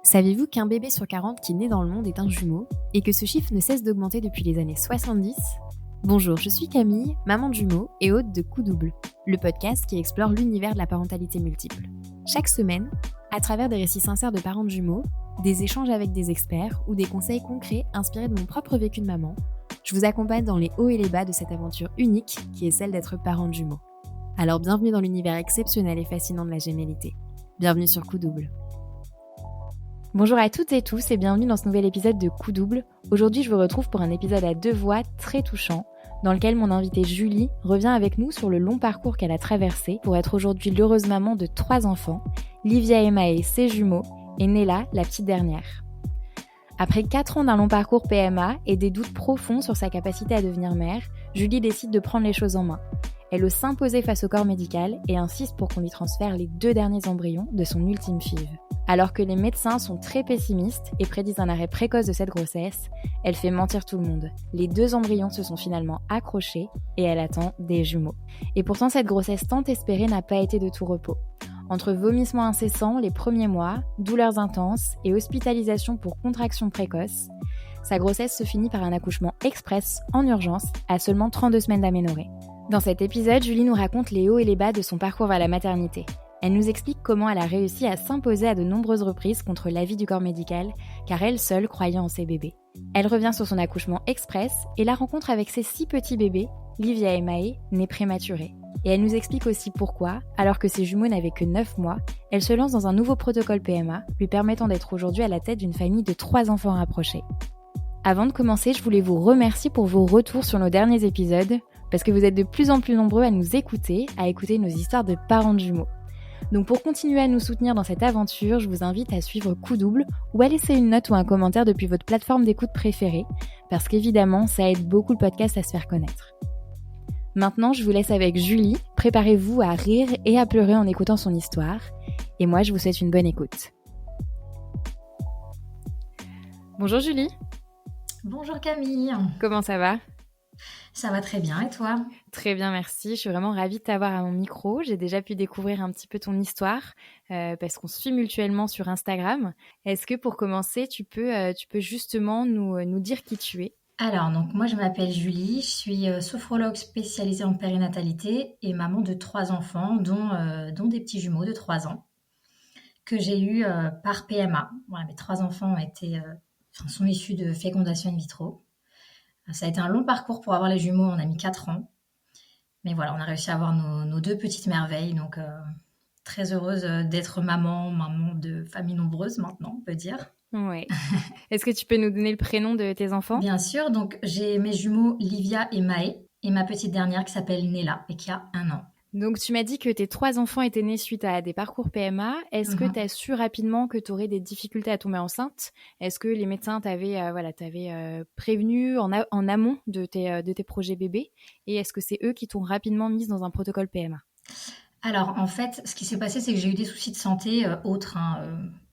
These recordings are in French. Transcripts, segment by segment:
Savez-vous qu'un bébé sur 40 qui naît dans le monde est un jumeau et que ce chiffre ne cesse d'augmenter depuis les années 70? Bonjour, je suis Camille, maman de jumeaux et hôte de Coup Double, le podcast qui explore l'univers de la parentalité multiple. Chaque semaine, à travers des récits sincères de parents de jumeaux, des échanges avec des experts ou des conseils concrets inspirés de mon propre vécu de maman, je vous accompagne dans les hauts et les bas de cette aventure unique qui est celle d'être parent de jumeaux. Alors bienvenue dans l'univers exceptionnel et fascinant de la gémellité. Bienvenue sur Coup Double. Bonjour à toutes et tous et bienvenue dans ce nouvel épisode de Coup Double. Aujourd'hui, je vous retrouve pour un épisode à deux voix très touchant, dans lequel mon invitée Julie revient avec nous sur le long parcours qu'elle a traversé pour être aujourd'hui l'heureuse maman de 3 enfants, Livia et Maë, ses jumeaux, et Nella, la petite dernière. Après 4 ans d'un long parcours PMA et des doutes profonds sur sa capacité à devenir mère, Julie décide de prendre les choses en main. Elle ose s'imposer face au corps médical et insiste pour qu'on lui transfère les 2 derniers embryons de son ultime FIV. Alors que les médecins sont très pessimistes et prédisent un arrêt précoce de cette grossesse, elle fait mentir tout le monde. Les 2 embryons se sont finalement accrochés et elle attend des jumeaux. Et pourtant, cette grossesse tant espérée n'a pas été de tout repos. Entre vomissements incessants les premiers mois, douleurs intenses et hospitalisation pour contraction précoce, sa grossesse se finit par un accouchement express en urgence à seulement 32 semaines d'aménorrhée. Dans cet épisode, Julie nous raconte les hauts et les bas de son parcours vers la maternité. Elle nous explique comment elle a réussi à s'imposer à de nombreuses reprises contre l'avis du corps médical, car elle seule croyait en ses bébés. Elle revient sur son accouchement express et la rencontre avec ses 6 petits bébés, Livia et Maë, nés prématurés. Et elle nous explique aussi pourquoi, alors que ses jumeaux n'avaient que 9 mois, elle se lance dans un nouveau protocole PMA, lui permettant d'être aujourd'hui à la tête d'une famille de 3 enfants rapprochés. Avant de commencer, je voulais vous remercier pour vos retours sur nos derniers épisodes, parce que vous êtes de plus en plus nombreux à nous écouter, à écouter nos histoires de parents de jumeaux. Donc pour continuer à nous soutenir dans cette aventure, je vous invite à suivre Coup Double ou à laisser une note ou un commentaire depuis votre plateforme d'écoute préférée, parce qu'évidemment, ça aide beaucoup le podcast à se faire connaître. Maintenant, je vous laisse avec Julie. Préparez-vous à rire et à pleurer en écoutant son histoire. Et moi, je vous souhaite une bonne écoute. Bonjour Julie. Bonjour Camille. Comment ça va ? Ça va très bien et toi ? Très bien, merci. Je suis vraiment ravie de t'avoir à mon micro. J'ai déjà pu découvrir un petit peu ton histoire parce qu'on se suit mutuellement sur Instagram. Est-ce que pour commencer, tu peux justement nous dire qui tu es ? Alors, donc moi je m'appelle Julie, je suis sophrologue spécialisée en périnatalité et maman de 3 enfants, dont des petits jumeaux de 3 ans que j'ai eus par PMA. Voilà, mes 3 enfants sont issus de fécondation in vitro. Ça a été un long parcours pour avoir les jumeaux, on a mis 4 ans. Mais voilà, on a réussi à avoir nos 2 petites merveilles, donc très heureuse d'être maman de famille nombreuse maintenant, on peut dire. Ouais. Est-ce que tu peux nous donner le prénom de tes enfants ? Bien sûr, donc j'ai mes jumeaux Livia et Maë, et ma petite dernière qui s'appelle Nella et qui a 1 an. Donc tu m'as dit que tes 3 enfants étaient nés suite à des parcours PMA. Est-ce que tu as su rapidement que tu aurais des difficultés à tomber enceinte ? Est-ce que les médecins t'avaient prévenu en amont de tes projets bébés ? Et est-ce que c'est eux qui t'ont rapidement mise dans un protocole PMA ? Alors en fait, ce qui s'est passé, c'est que j'ai eu des soucis de santé autres,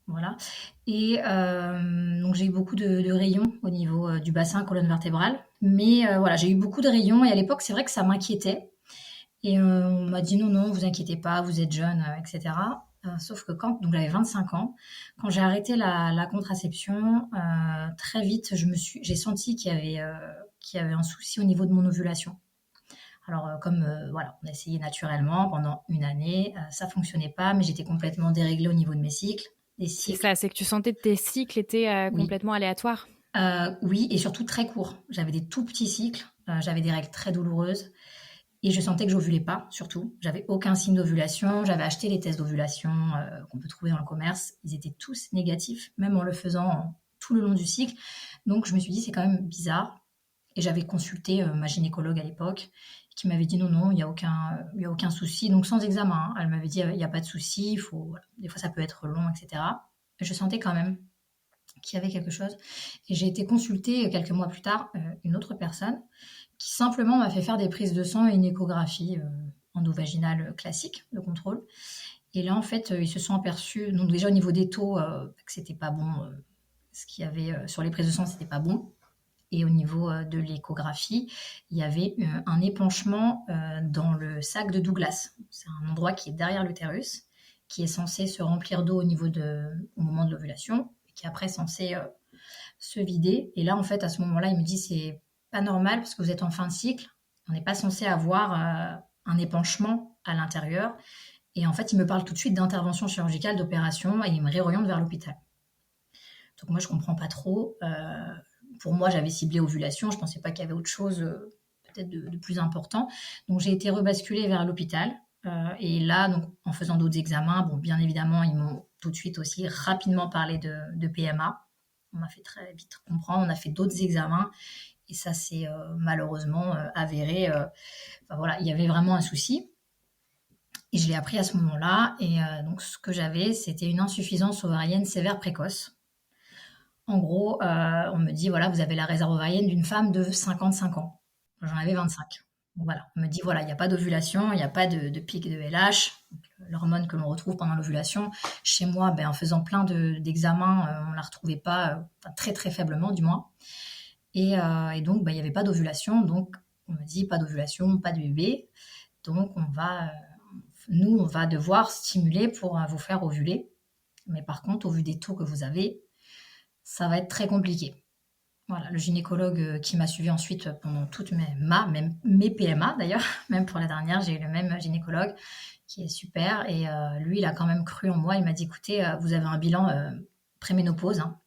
voilà. Et donc j'ai eu beaucoup de rayons au niveau du bassin, colonne vertébrale. Mais voilà, j'ai eu beaucoup de rayons et à l'époque, c'est vrai que ça m'inquiétait. Et on m'a dit non, vous inquiétez pas, vous êtes jeune, etc. Sauf que donc j'avais 25 ans, quand j'ai arrêté la contraception, très vite, j'ai senti qu'il y avait un souci au niveau de mon ovulation. Alors voilà, on a essayé naturellement pendant 1 année, ça fonctionnait pas, mais j'étais complètement déréglée au niveau de mes cycles. C'est ça, c'est que tu sentais que tes cycles étaient complètement aléatoires. Oui, et surtout très courts. J'avais des tout petits cycles, j'avais des règles très douloureuses. Et je sentais que j'ovulais pas, surtout. J'avais aucun signe d'ovulation. J'avais acheté les tests d'ovulation qu'on peut trouver dans le commerce. Ils étaient tous négatifs, même en le faisant tout le long du cycle. Donc, je me suis dit, c'est quand même bizarre. Et j'avais consulté ma gynécologue à l'époque, qui m'avait dit non, il y a aucun souci. Donc, sans examen, hein. Elle m'avait dit, il n'y a pas de souci. Voilà. Des fois, ça peut être long, etc. Et je sentais quand même qu'il y avait quelque chose. Et j'ai été consulter quelques mois plus tard une autre personne qui simplement m'a fait faire des prises de sang et une échographie endovaginale classique de contrôle. Et là, en fait, ils se sont aperçus, donc déjà au niveau des taux, que c'était pas bon, ce qu'il y avait sur les prises de sang, c'était pas bon. Et au niveau de l'échographie, il y avait un épanchement dans le sac de Douglas. C'est un endroit qui est derrière l'utérus, qui est censé se remplir d'eau au moment de l'ovulation, qui est après censé se vider. Et là, en fait, à ce moment-là, il me dit, c'est pas normal parce que vous êtes en fin de cycle. On n'est pas censé avoir un épanchement à l'intérieur. Et en fait, il me parle tout de suite d'intervention chirurgicale, d'opération, et il me réoriente vers l'hôpital. Donc moi, je comprends pas trop. Pour moi, j'avais ciblé ovulation. Je pensais pas qu'il y avait autre chose peut-être de plus important. Donc j'ai été rebasculée vers l'hôpital. Et là, donc, en faisant d'autres examens, bon, bien évidemment, ils m'ont tout de suite aussi rapidement parlé de PMA. On m'a fait très vite comprendre. On a fait d'autres examens. Et ça s'est malheureusement avéré. Enfin, voilà, il y avait vraiment un souci. Et je l'ai appris à ce moment-là. Et donc, ce que j'avais, c'était une insuffisance ovarienne sévère précoce. En gros, on me dit, voilà, vous avez la réserve ovarienne d'une femme de 55 ans. J'en avais 25. Donc voilà, on me dit, voilà, il n'y a pas d'ovulation, il n'y a pas de pic de LH, donc, l'hormone que l'on retrouve pendant l'ovulation. Chez moi, en faisant plein d'examens, on ne la retrouvait pas, très très faiblement du moins. Et donc, il n'y avait pas d'ovulation. Donc, on me dit, pas d'ovulation, pas de bébé. Donc, nous, on va devoir stimuler pour vous faire ovuler. Mais par contre, au vu des taux que vous avez, ça va être très compliqué. Voilà, le gynécologue qui m'a suivi ensuite pendant toutes même mes PMA d'ailleurs, même pour la dernière, j'ai eu le même gynécologue qui est super. Et lui, il a quand même cru en moi. Il m'a dit, écoutez, vous avez un bilan préménopause, hein,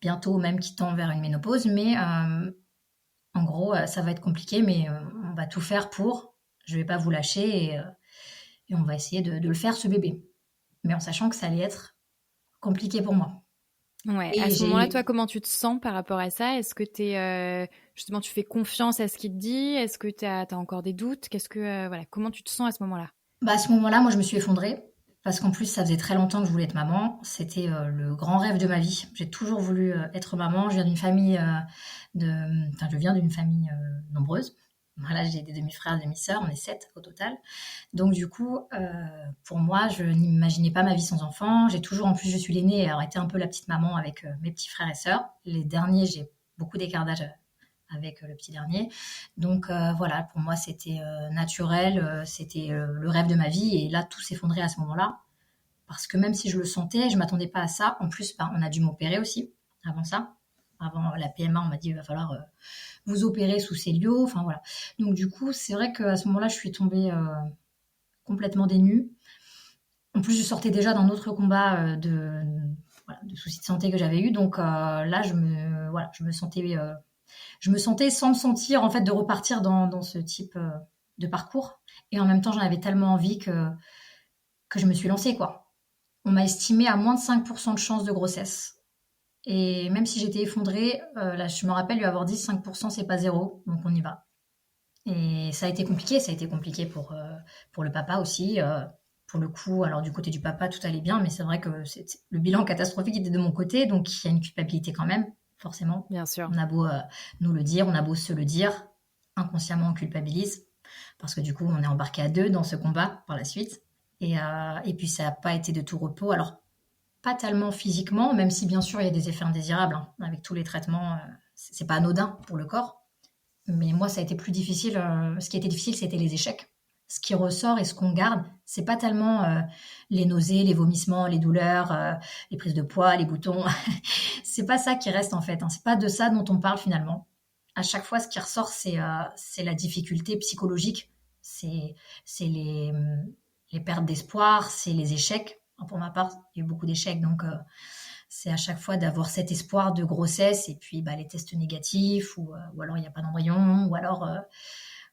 bientôt même qui tend vers une ménopause, mais en gros, ça va être compliqué, mais on va tout faire pour. Je ne vais pas vous lâcher et on va essayer de le faire, ce bébé. Mais en sachant que ça allait être compliqué pour moi. Ouais. À ce moment-là, toi, comment tu te sens par rapport à ça? Est-ce que justement, tu fais confiance à ce qu'il te dit? Est-ce que t'as encore des doutes? Voilà, comment tu te sens à ce moment-là? À ce moment-là, moi, je me suis effondrée. Parce qu'en plus, ça faisait très longtemps que je voulais être maman. C'était le grand rêve de ma vie. J'ai toujours voulu être maman. Je viens d'une famille nombreuse. Voilà, j'ai des demi-frères, des demi-sœurs. On est 7 au total. Donc du coup, pour moi, je n'imaginais pas ma vie sans enfant. En plus, je suis l'aînée et alors été un peu la petite maman avec mes petits frères et sœurs. Les derniers, j'ai beaucoup d'écart d'âge avec le petit dernier. Donc voilà, pour moi, c'était naturel, c'était le rêve de ma vie. Et là, tout s'effondrait à ce moment-là. Parce que même si je le sentais, je ne m'attendais pas à ça. En plus, on a dû m'opérer aussi avant ça. Avant la PMA, on m'a dit, il va falloir vous opérer sous Célio. Enfin voilà. Donc du coup, c'est vrai qu'à ce moment-là, je suis tombée complètement dénue. En plus, je sortais déjà d'un autre combat de soucis de santé que j'avais eu. Donc là, je me sentais sans me sentir en fait de repartir dans ce type de parcours. Et en même temps, j'en avais tellement envie que je me suis lancée, quoi. On m'a estimé à moins de 5% de chance de grossesse. Et même si j'étais effondrée, là, je me rappelle lui avoir dit 5%, c'est pas zéro, donc on y va. Et ça a été compliqué pour le papa aussi. Pour le coup, alors du côté du papa, tout allait bien, mais c'est vrai que le bilan catastrophique était de mon côté, donc il y a une culpabilité quand même, forcément. Bien sûr. On a beau nous le dire, on a beau se le dire, inconsciemment on culpabilise, parce que du coup on est embarqué à deux dans ce combat par la suite. Et puis ça n'a pas été de tout repos. Alors pas tellement physiquement, même si bien sûr il y a des effets indésirables, hein, avec tous les traitements, c'est pas anodin pour le corps. Mais moi, ça a été plus difficile. Ce qui était difficile, c'était les échecs. Ce qui ressort et ce qu'on garde, c'est pas tellement les nausées, les vomissements, les douleurs, les prises de poids, les boutons. C'est pas ça qui reste en fait, hein. C'est pas de ça dont on parle finalement. À chaque fois, ce qui ressort, c'est la difficulté psychologique, c'est les pertes d'espoir, c'est les échecs. Pour ma part, il y a eu beaucoup d'échecs, donc c'est à chaque fois d'avoir cet espoir de grossesse et puis les tests négatifs ou alors il n'y a pas d'embryon ou alors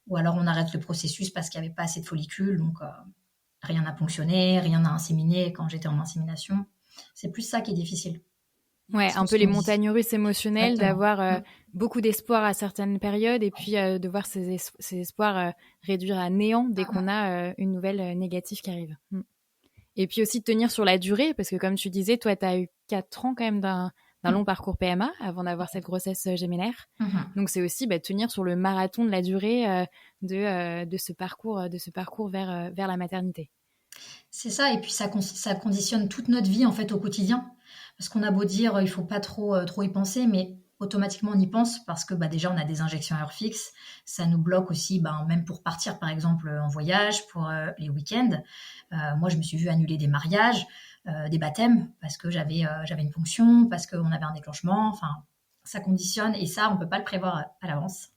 on arrête le processus parce qu'il n'y avait pas assez de follicules, donc rien n'a fonctionné, rien n'a inséminé quand j'étais en insémination. C'est plus ça qui est difficile. Ouais, un peu les montagnes russes émotionnelles. Exactement. D'avoir beaucoup d'espoir à certaines périodes et puis de voir ces espoirs réduire à néant dès qu'on a une nouvelle négative qui arrive. Et puis aussi de tenir sur la durée, parce que comme tu disais, toi, tu as eu 4 ans quand même d'un long parcours PMA avant d'avoir cette grossesse gémellaire. Donc c'est aussi tenir sur le marathon de la durée de ce parcours vers la maternité. C'est ça, et puis ça conditionne toute notre vie en fait au quotidien. Parce qu'on a beau dire il faut pas trop y penser, mais automatiquement on y pense parce que déjà on a des injections à heure fixe. Ça nous bloque aussi même pour partir par exemple en voyage, pour les week-ends. Moi je me suis vue annuler des mariages. des baptêmes, parce que j'avais une ponction, parce qu'on avait un déclenchement. Enfin, ça conditionne, et ça, on ne peut pas le prévoir à l'avance.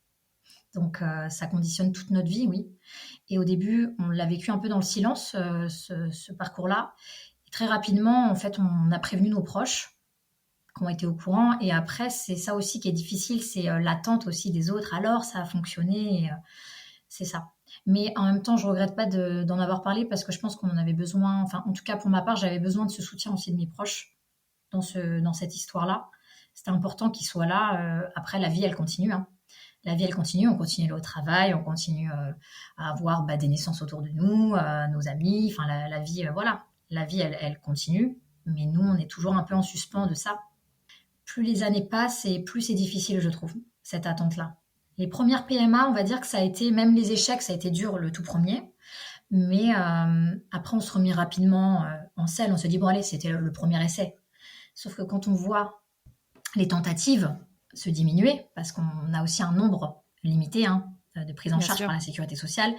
Donc, ça conditionne toute notre vie, oui. Et au début, on l'a vécu un peu dans le silence, ce parcours-là. Et très rapidement, en fait, on a prévenu nos proches qui ont été au courant. Et après, c'est ça aussi qui est difficile, c'est l'attente aussi des autres. Alors, ça a fonctionné, et, c'est ça. Mais en même temps, je regrette pas d'en avoir parlé parce que je pense qu'on en avait besoin. Enfin, en tout cas, pour ma part, j'avais besoin de ce soutien aussi de mes proches dans cette histoire-là. C'était important qu'ils soient là. Après, la vie, elle continue, hein. La vie, elle continue. On continue au travail, on continue à avoir des naissances autour de nous, nos amis. Enfin, la vie, voilà. La vie, elle continue. Mais nous, on est toujours un peu en suspens de ça. Plus les années passent et plus c'est difficile, je trouve, cette attente-là. Les premières PMA, on va dire que ça a été, même les échecs, ça a été dur le tout premier. Mais après, on se remet rapidement en selle. On se dit, bon, allez, c'était le premier essai. Sauf que quand on voit les tentatives se diminuer, parce qu'on a aussi un nombre limité de prise en Bien charge sûr. par la sécurité sociale,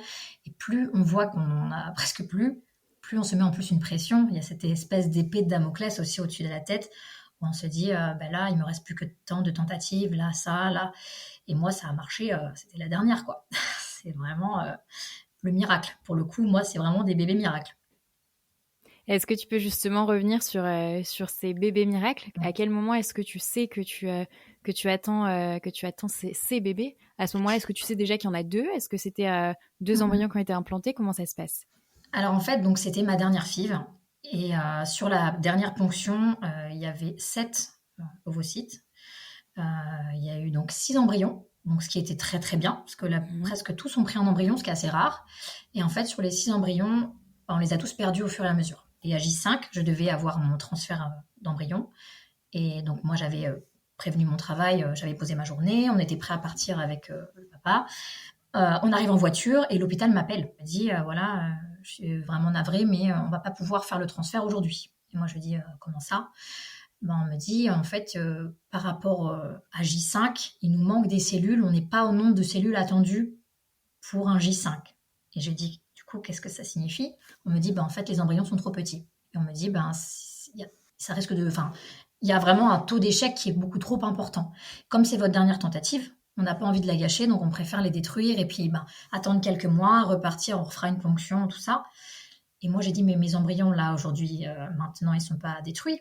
et plus on voit qu'on en a presque plus on se met en plus une pression. Il y a cette espèce d'épée de Damoclès aussi au-dessus de la tête, où on se dit, là, il me reste plus que tant de tentatives, là, ça, là. Et moi, ça a marché, c'était la dernière, quoi. C'est vraiment le miracle. Pour le coup, moi, c'est vraiment des bébés miracles. Est-ce que tu peux justement revenir sur ces bébés miracles? Ouais. À quel moment est-ce que tu sais que tu attends ces bébés? À ce moment-là, est-ce que tu sais déjà qu'il y en a deux? Est-ce que c'était deux embryons qui ont été implantés? Comment ça se passe? Alors en fait, donc c'était ma dernière FIV. Et sur la dernière ponction, il y avait 7 ovocytes. Il y a eu donc 6 embryons, donc ce qui était très très bien, parce que là, presque tous ont pris un embryon, ce qui est assez rare. Et en fait, sur les 6 embryons, on les a tous perdus au fur et à mesure. Et à J5, je devais avoir mon transfert d'embryon. Et donc moi, j'avais prévenu mon travail, j'avais posé ma journée, on était prêt à partir avec le papa. On arrive en voiture et l'hôpital m'appelle. Il me dit, voilà, je suis vraiment navrée, mais on va pas pouvoir faire le transfert aujourd'hui. Et moi, je lui dis, comment ça? On me dit, en fait, par rapport à J5, il nous manque des cellules, on n'est pas au nombre de cellules attendues pour un J5. Et je dis, du coup, qu'est-ce que ça signifie? On me dit, en fait, les embryons sont trop petits. Et on me dit, ça risque de... Enfin, il y a vraiment un taux d'échec qui est beaucoup trop important. Comme c'est votre dernière tentative, on n'a pas envie de la gâcher, donc on préfère les détruire et puis attendre quelques mois, repartir, on refera une ponction, tout ça. Et moi, j'ai dit, mais mes embryons, là, aujourd'hui, maintenant, ils ne sont pas détruits.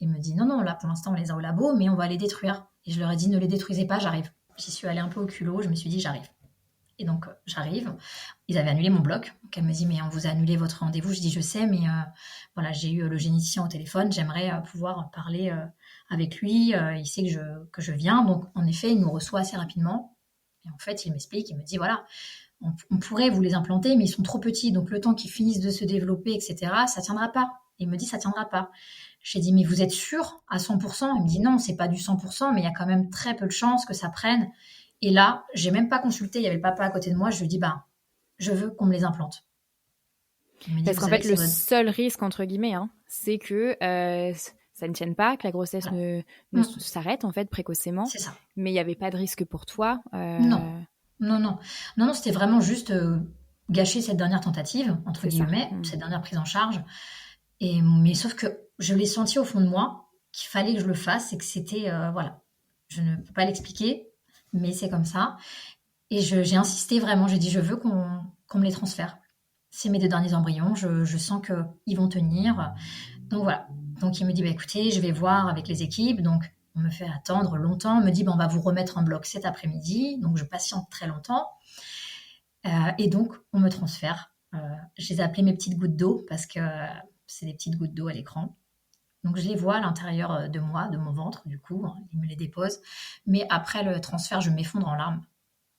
Il me dit, non, non, là, pour l'instant, on les a au labo, mais on va les détruire. Et je leur ai dit, ne les détruisez pas, j'arrive. J'y suis allée un peu au culot, je me suis dit, j'arrive. Et donc, j'arrive. Ils avaient annulé mon bloc. Donc, elle me dit, mais on vous a annulé votre rendez-vous. Je dis, je sais, mais voilà, j'ai eu le généticien au téléphone. J'aimerais pouvoir parler avec lui. Il sait que je viens. Donc, en effet, il nous reçoit assez rapidement. Et en fait, il m'explique, il me dit, voilà, on pourrait vous les implanter, mais ils sont trop petits. Donc, le temps qu'ils finissent de se développer, etc., ça tiendra pas. Et il me dit, ça tiendra pas. J'ai dit, mais vous êtes sûr à 100%? Il me dit, non, c'est pas du 100%, mais il y a quand même très peu de chances que ça prenne. Et là, j'ai même pas consulté, il y avait le papa à côté de moi, je lui dis, je veux qu'on me les implante. Il me dit, Parce vous qu'en savez fait, que le c'est votre... seul risque, entre guillemets, c'est que ça ne tienne pas, que la grossesse Voilà. ne s'arrête, en fait, précocement. C'est ça. Mais il n'y avait pas de risque pour toi. Non, non, non. Non, non, c'était vraiment juste gâcher cette dernière tentative, entre C'est ça. guillemets, cette dernière prise en charge. Mais sauf que je l'ai senti au fond de moi qu'il fallait que je le fasse et que c'était, voilà, je ne peux pas l'expliquer, mais c'est comme ça. Et j'ai insisté vraiment, j'ai dit, je veux qu'on me les transfère. C'est mes 2 derniers embryons, je sens qu'ils vont tenir. Donc voilà. Donc il me dit, écoutez, je vais voir avec les équipes. Donc on me fait attendre longtemps. On me dit, on va vous remettre en bloc cet après-midi. Donc je patiente très longtemps. Et donc on me transfère. Je les ai appelées mes petites gouttes d'eau parce que c'est des petites gouttes d'eau à l'écran. Donc je les vois à l'intérieur de moi, de mon ventre, du coup, ils me les déposent. Mais après le transfert, je m'effondre en larmes.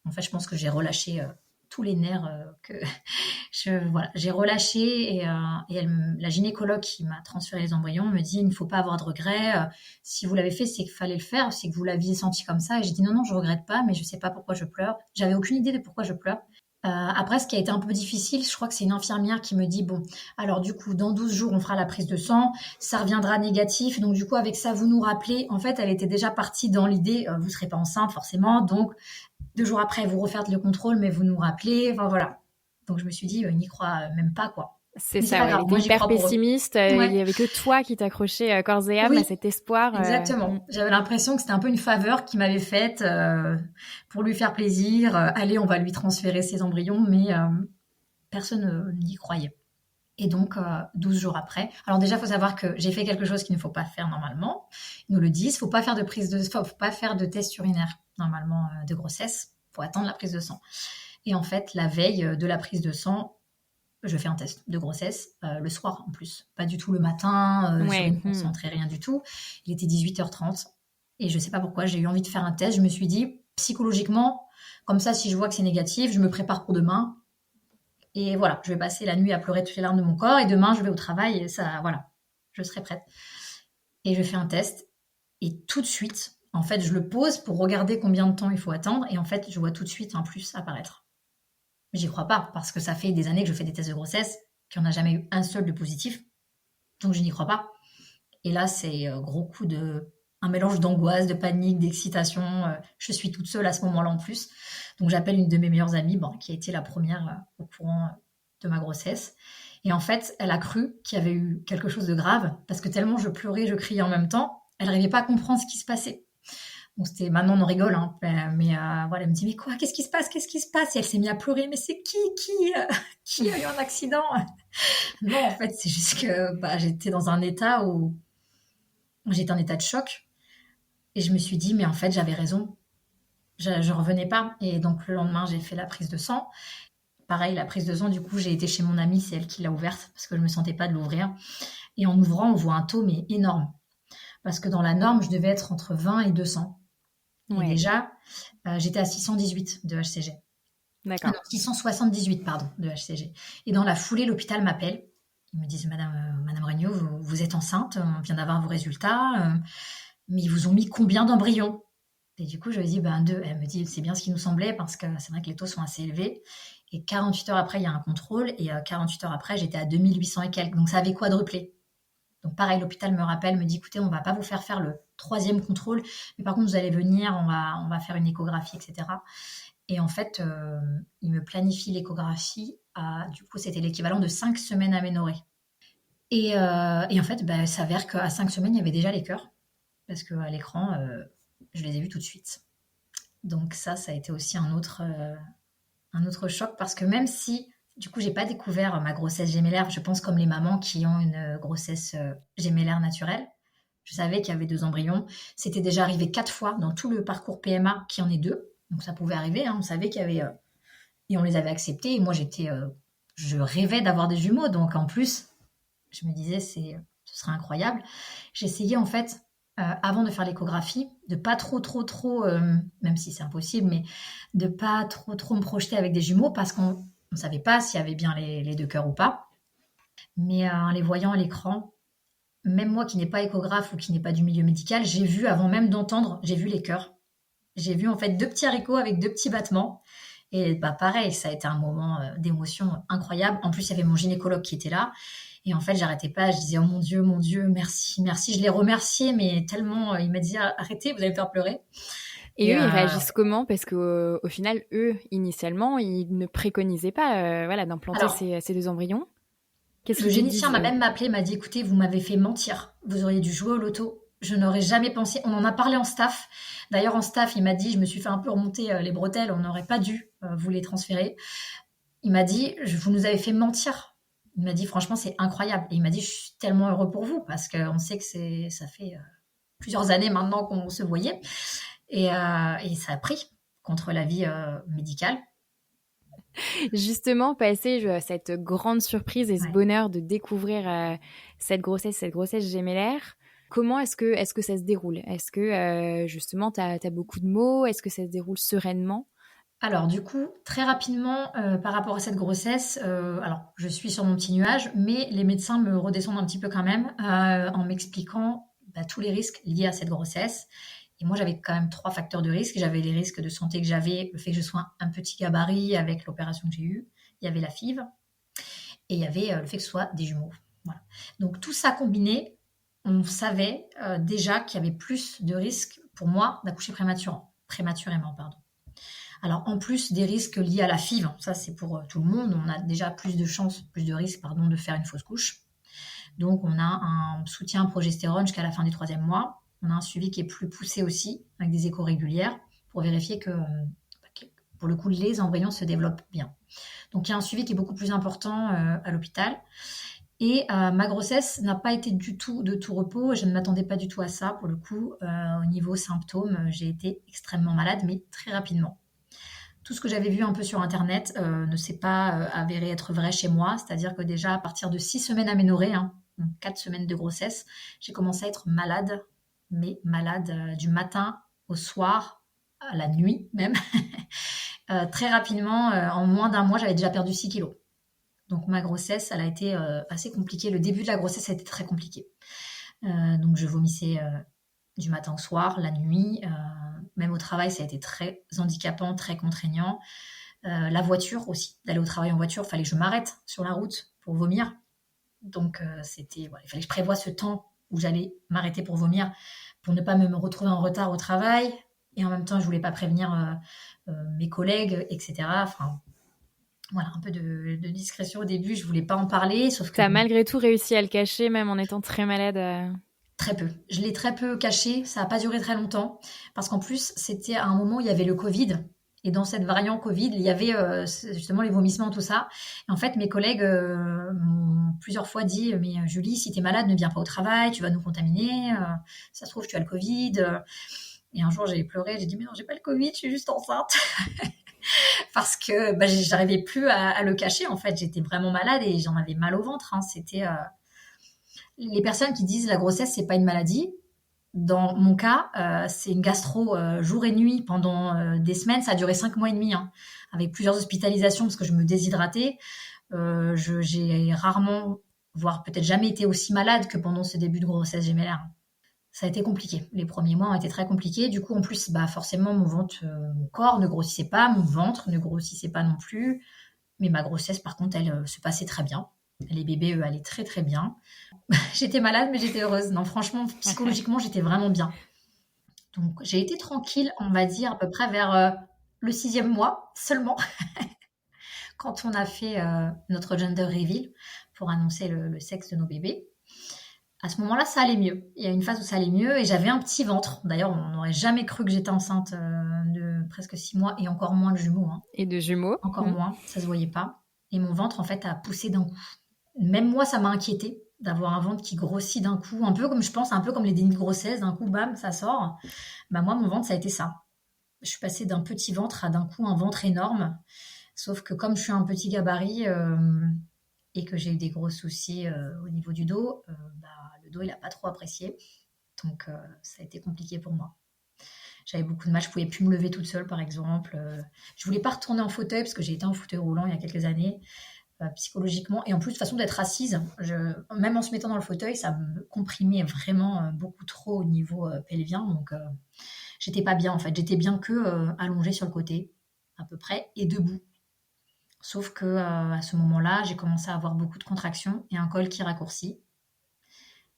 En fait, je pense que j'ai relâché tous les nerfs voilà, j'ai relâché et la gynécologue qui m'a transféré les embryons me dit, il ne faut pas avoir de regrets. Si vous l'avez fait, c'est qu'il fallait le faire, c'est que vous l'aviez senti comme ça. Et j'ai dit non, non, je regrette pas, mais je sais pas pourquoi je pleure. J'avais aucune idée de pourquoi je pleure. Après, ce qui a été un peu difficile, je crois que c'est une infirmière qui me dit, bon, alors du coup, dans 12 jours, on fera la prise de sang, ça reviendra négatif, donc du coup, avec ça, vous nous rappelez. En fait, elle était déjà partie dans l'idée, vous serez pas enceinte forcément, donc 2 jours après, vous refaites le contrôle, mais vous nous rappelez, enfin voilà. Donc je me suis dit, n'y crois même pas, quoi. C'est Mais c'est ça, pas ouais. Elle grave, était moi j'y hyper crois pour eux. pessimiste. Il Ouais, y avait que toi qui t'accrochais corps et âme à oui, cet espoir. exactement. J'avais l'impression que c'était un peu une faveur qu'il m'avait faite pour lui faire plaisir. Allez, on va lui transférer ses embryons, mais personne n'y croyait. Et donc, 12 jours après. Alors déjà, il faut savoir que j'ai fait quelque chose qu'il ne faut pas faire normalement. Ils nous le disent. Faut pas faire de faut pas faire de test urinaire normalement de grossesse. Faut attendre la prise de sang. Et en fait, la veille de la prise de sang, je fais un test de grossesse le soir en plus. Pas du tout le matin, sur Ouais. une concentrée, rien du tout. Il était 18h30 et je sais pas pourquoi, j'ai eu envie de faire un test. Je me suis dit, psychologiquement, comme ça, si je vois que c'est négatif, je me prépare pour demain. Et voilà, je vais passer la nuit à pleurer toutes les larmes de mon corps et demain, je vais au travail et ça, voilà, je serai prête. Et je fais un test et tout de suite, en fait, je le pose pour regarder combien de temps il faut attendre et en fait, je vois tout de suite un plus apparaître. Mais j'y crois pas parce que ça fait des années que je fais des tests de grossesse, qu'il n'y en a jamais eu un seul de positif, donc je n'y crois pas. Et là, c'est gros coup de un mélange d'angoisse, de panique, d'excitation. Je suis toute seule à ce moment-là en plus. Donc j'appelle une de mes meilleures amies, bon, qui a été la première au courant de ma grossesse. Et en fait, elle a cru qu'il y avait eu quelque chose de grave, parce que tellement je pleurais, je criais en même temps, elle n'arrivait pas à comprendre ce qui se passait. Bon, c'était maintenant on en rigole, hein, mais voilà, elle me dit mais quoi, qu'est-ce qui se passe, qu'est-ce qui se passe? Et elle s'est mise à pleurer, mais c'est qui a eu un accident? Non, en fait, c'est juste que bah, j'étais dans un état où j'étais en état de choc et je me suis dit, mais en fait, j'avais raison. Je revenais pas. Et donc, le lendemain, j'ai fait la prise de sang. Pareil, la prise de sang, du coup, j'ai été chez mon amie, c'est elle qui l'a ouverte parce que je me sentais pas de l'ouvrir. Et en ouvrant, on voit un taux, mais énorme. Parce que dans la norme, je devais être entre 20 et 200. Et Ouais. déjà, j'étais à 618 de HCG. Ah D'accord. non, 678, pardon, de HCG. Et dans la foulée, l'hôpital m'appelle. Ils me disent, Madame Regnault, vous êtes enceinte, on vient d'avoir vos résultats, mais ils vous ont mis combien d'embryons? Et du coup, je lui ai dit, ben deux. Elle me dit, c'est bien ce qui nous semblait parce que c'est vrai que les taux sont assez élevés. Et 48 heures après, il y a un contrôle. Et 48 heures après, j'étais à 2800 et quelques. Donc ça avait quadruplé. Donc pareil, l'hôpital me rappelle, me dit, écoutez, on va pas vous faire le troisième contrôle. Mais par contre, vous allez venir, on va faire une échographie, etc. Et en fait, il me planifie l'échographie. Du coup, c'était l'équivalent de 5 semaines aménorrhées. Et en fait, bah, il s'avère qu'à 5 semaines, il y avait déjà les cœurs. Parce qu'à l'écran, je les ai vus tout de suite. Donc ça a été aussi un autre choc parce que même si, du coup, j'ai pas découvert ma grossesse gémellaire, je pense comme les mamans qui ont une grossesse gémellaire naturelle, je savais qu'il y avait deux embryons. C'était déjà arrivé 4 fois dans tout le parcours PMA qu'il y en ait deux. Donc ça pouvait arriver, hein. On savait qu'il y avait... et on les avait acceptés. Et moi, je rêvais d'avoir des jumeaux. Donc en plus, je me disais, ce serait incroyable. J'essayais en fait, avant de faire l'échographie, de pas trop, même si c'est impossible, mais de pas trop me projeter avec des jumeaux parce qu'on ne savait pas s'il y avait bien les deux cœurs ou pas. Mais en les voyant à l'écran, même moi qui n'ai pas échographe ou qui n'ai pas du milieu médical, j'ai vu, avant même d'entendre, j'ai vu les cœurs. J'ai vu en fait deux petits haricots avec deux petits battements. Et bah pareil, ça a été un moment d'émotion incroyable. En plus, il y avait mon gynécologue qui était là. Et en fait, j'arrêtais pas. Je disais, oh mon Dieu, merci, merci. Je l'ai remercié, mais tellement, il m'a dit, arrêtez, vous allez me faire pleurer. Et Et eux, ils réagissent comment? Parce qu'au final, eux, initialement, ils ne préconisaient pas voilà, d'implanter alors, ces deux embryons. Qu'est-ce le qu'ils te génicien disent, m'a eux? même appelé, m'a dit, écoutez, vous m'avez fait mentir. Vous auriez dû jouer au loto. Je n'aurais jamais pensé. On en a parlé en staff. D'ailleurs, en staff, il m'a dit, je me suis fait un peu remonter les bretelles. On n'aurait pas dû vous les transférer. Il m'a dit, vous nous avez fait mentir. Il m'a dit, franchement, c'est incroyable. Et il m'a dit, je suis tellement heureux pour vous parce qu'on sait que ça fait plusieurs années maintenant qu'on se voyait. Et ça a pris contre l'avis médical. Justement, passer cette grande surprise et ce Ouais. bonheur de découvrir cette grossesse gémellaire, comment est-ce que ça se déroule? Est-ce que justement, t'as beaucoup de mots? Est-ce que ça se déroule sereinement? Alors, du coup, très rapidement, par rapport à cette grossesse, alors, je suis sur mon petit nuage, mais les médecins me redescendent un petit peu quand même en m'expliquant bah, tous les risques liés à cette grossesse. Et moi, j'avais quand même 3 facteurs de risque. J'avais les risques de santé que j'avais, le fait que je sois un petit gabarit avec l'opération que j'ai eue. Il y avait la FIV et il y avait le fait que ce soit des jumeaux. Voilà. Donc, tout ça combiné, on savait déjà qu'il y avait plus de risques pour moi d'accoucher prématurément. Pardon. Alors, en plus des risques liés à la FIV, ça c'est pour tout le monde, on a déjà plus de chances, plus de risques, de faire une fausse couche. Donc, on a un soutien en progestérone jusqu'à la fin du 3e mois. On a un suivi qui est plus poussé aussi, avec des échos régulières, pour vérifier que, pour le coup, les embryons se développent bien. Donc, il y a un suivi qui est beaucoup plus important à l'hôpital. Et ma grossesse n'a pas été du tout de tout repos. Je ne m'attendais pas du tout à ça. Pour le coup, au niveau symptômes, j'ai été extrêmement malade, mais très rapidement. Tout ce que j'avais vu un peu sur Internet ne s'est pas avéré être vrai chez moi. C'est-à-dire que déjà, à partir de 6 semaines aménorrhées, donc 4 semaines de grossesse, j'ai commencé à être malade, mais malade du matin au soir, à la nuit même. Très rapidement, en moins d'un mois, j'avais déjà perdu 6 kilos. Donc ma grossesse, elle a été assez compliquée. Le début de la grossesse a été très compliqué. Donc je vomissais du matin au soir, la nuit. Même au travail, ça a été très handicapant, très contraignant. La voiture aussi, d'aller au travail en voiture, il fallait que je m'arrête sur la route pour vomir. Donc il fallait que je prévoie ce temps où j'allais m'arrêter pour vomir, pour ne pas me retrouver en retard au travail. Et en même temps, je voulais pas prévenir mes collègues, etc. Enfin, voilà, un peu de discrétion au début. Je voulais pas en parler, sauf que T'as malgré tout réussi à le cacher, même en étant très malade. Très peu. Je l'ai très peu caché. Ça n'a pas duré très longtemps. Parce qu'en plus, c'était à un moment où il y avait le Covid. Et dans cette variante Covid, il y avait justement les vomissements, tout ça. Et en fait, mes collègues m'ont plusieurs fois dit, mais Julie, si tu es malade, ne viens pas au travail, tu vas nous contaminer. Ça se trouve, tu as le Covid. Et un jour, j'ai pleuré. J'ai dit, mais non, j'ai pas le Covid, je suis juste enceinte. Parce que j'arrivais plus à le cacher. En fait, j'étais vraiment malade et j'en avais mal au ventre. C'était... Les personnes qui disent la grossesse, c'est pas une maladie. Dans mon cas, c'est une gastro jour et nuit pendant des semaines. Ça a duré 5 mois et demi, avec plusieurs hospitalisations parce que je me déshydratais. J'ai rarement, voire peut-être jamais été aussi malade que pendant ce début de grossesse gémellaire. Ça a été compliqué. Les premiers mois ont été très compliqués. Du coup, en plus, forcément, mon corps ne grossissait pas, mon ventre ne grossissait pas non plus. Mais ma grossesse, par contre, elle se passait très bien. Les bébés, eux, allaient très très bien. J'étais malade, mais j'étais heureuse. Non, franchement, psychologiquement, j'étais vraiment bien. Donc, j'ai été tranquille, on va dire, à peu près vers le 6e mois seulement, quand on a fait notre gender reveal pour annoncer le sexe de nos bébés. À ce moment-là, ça allait mieux. Il y a une phase où ça allait mieux et j'avais un petit ventre. D'ailleurs, on n'aurait jamais cru que j'étais enceinte de presque 6 mois et encore moins de jumeaux. Et de jumeaux. Encore moins, ça se voyait pas. Et mon ventre, en fait, a poussé d'un coup. Même moi, ça m'a inquiétée d'avoir un ventre qui grossit d'un coup, un peu comme je pense, un peu comme les dénis de grossesse, d'un coup, bam, ça sort. Moi, mon ventre, ça a été ça. Je suis passée d'un petit ventre à d'un coup un ventre énorme. Sauf que comme je suis un petit gabarit et que j'ai eu des gros soucis au niveau du dos, le dos, il n'a pas trop apprécié. Donc, ça a été compliqué pour moi. J'avais beaucoup de mal, je ne pouvais plus me lever toute seule, par exemple. Je ne voulais pas retourner en fauteuil parce que j'ai été en fauteuil roulant il y a quelques années. Psychologiquement et en plus de façon d'être assise, même en se mettant dans le fauteuil, ça me comprimait vraiment beaucoup trop au niveau pelvien, donc j'étais pas bien en fait, j'étais bien que allongée sur le côté à peu près et debout, sauf que à ce moment-là j'ai commencé à avoir beaucoup de contractions et un col qui raccourcit,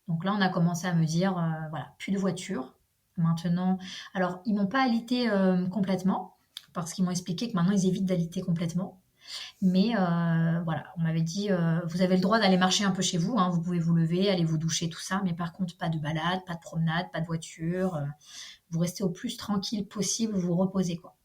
donc là on a commencé à me dire voilà, plus de voiture maintenant. Alors ils m'ont pas alité complètement parce qu'ils m'ont expliqué que maintenant ils évitent d'aliter complètement. Mais voilà, on m'avait dit, vous avez le droit d'aller marcher un peu chez vous, vous pouvez vous lever, aller vous doucher, tout ça, mais par contre, pas de balade, pas de promenade, pas de voiture. Vous restez au plus tranquille possible, vous reposez, quoi.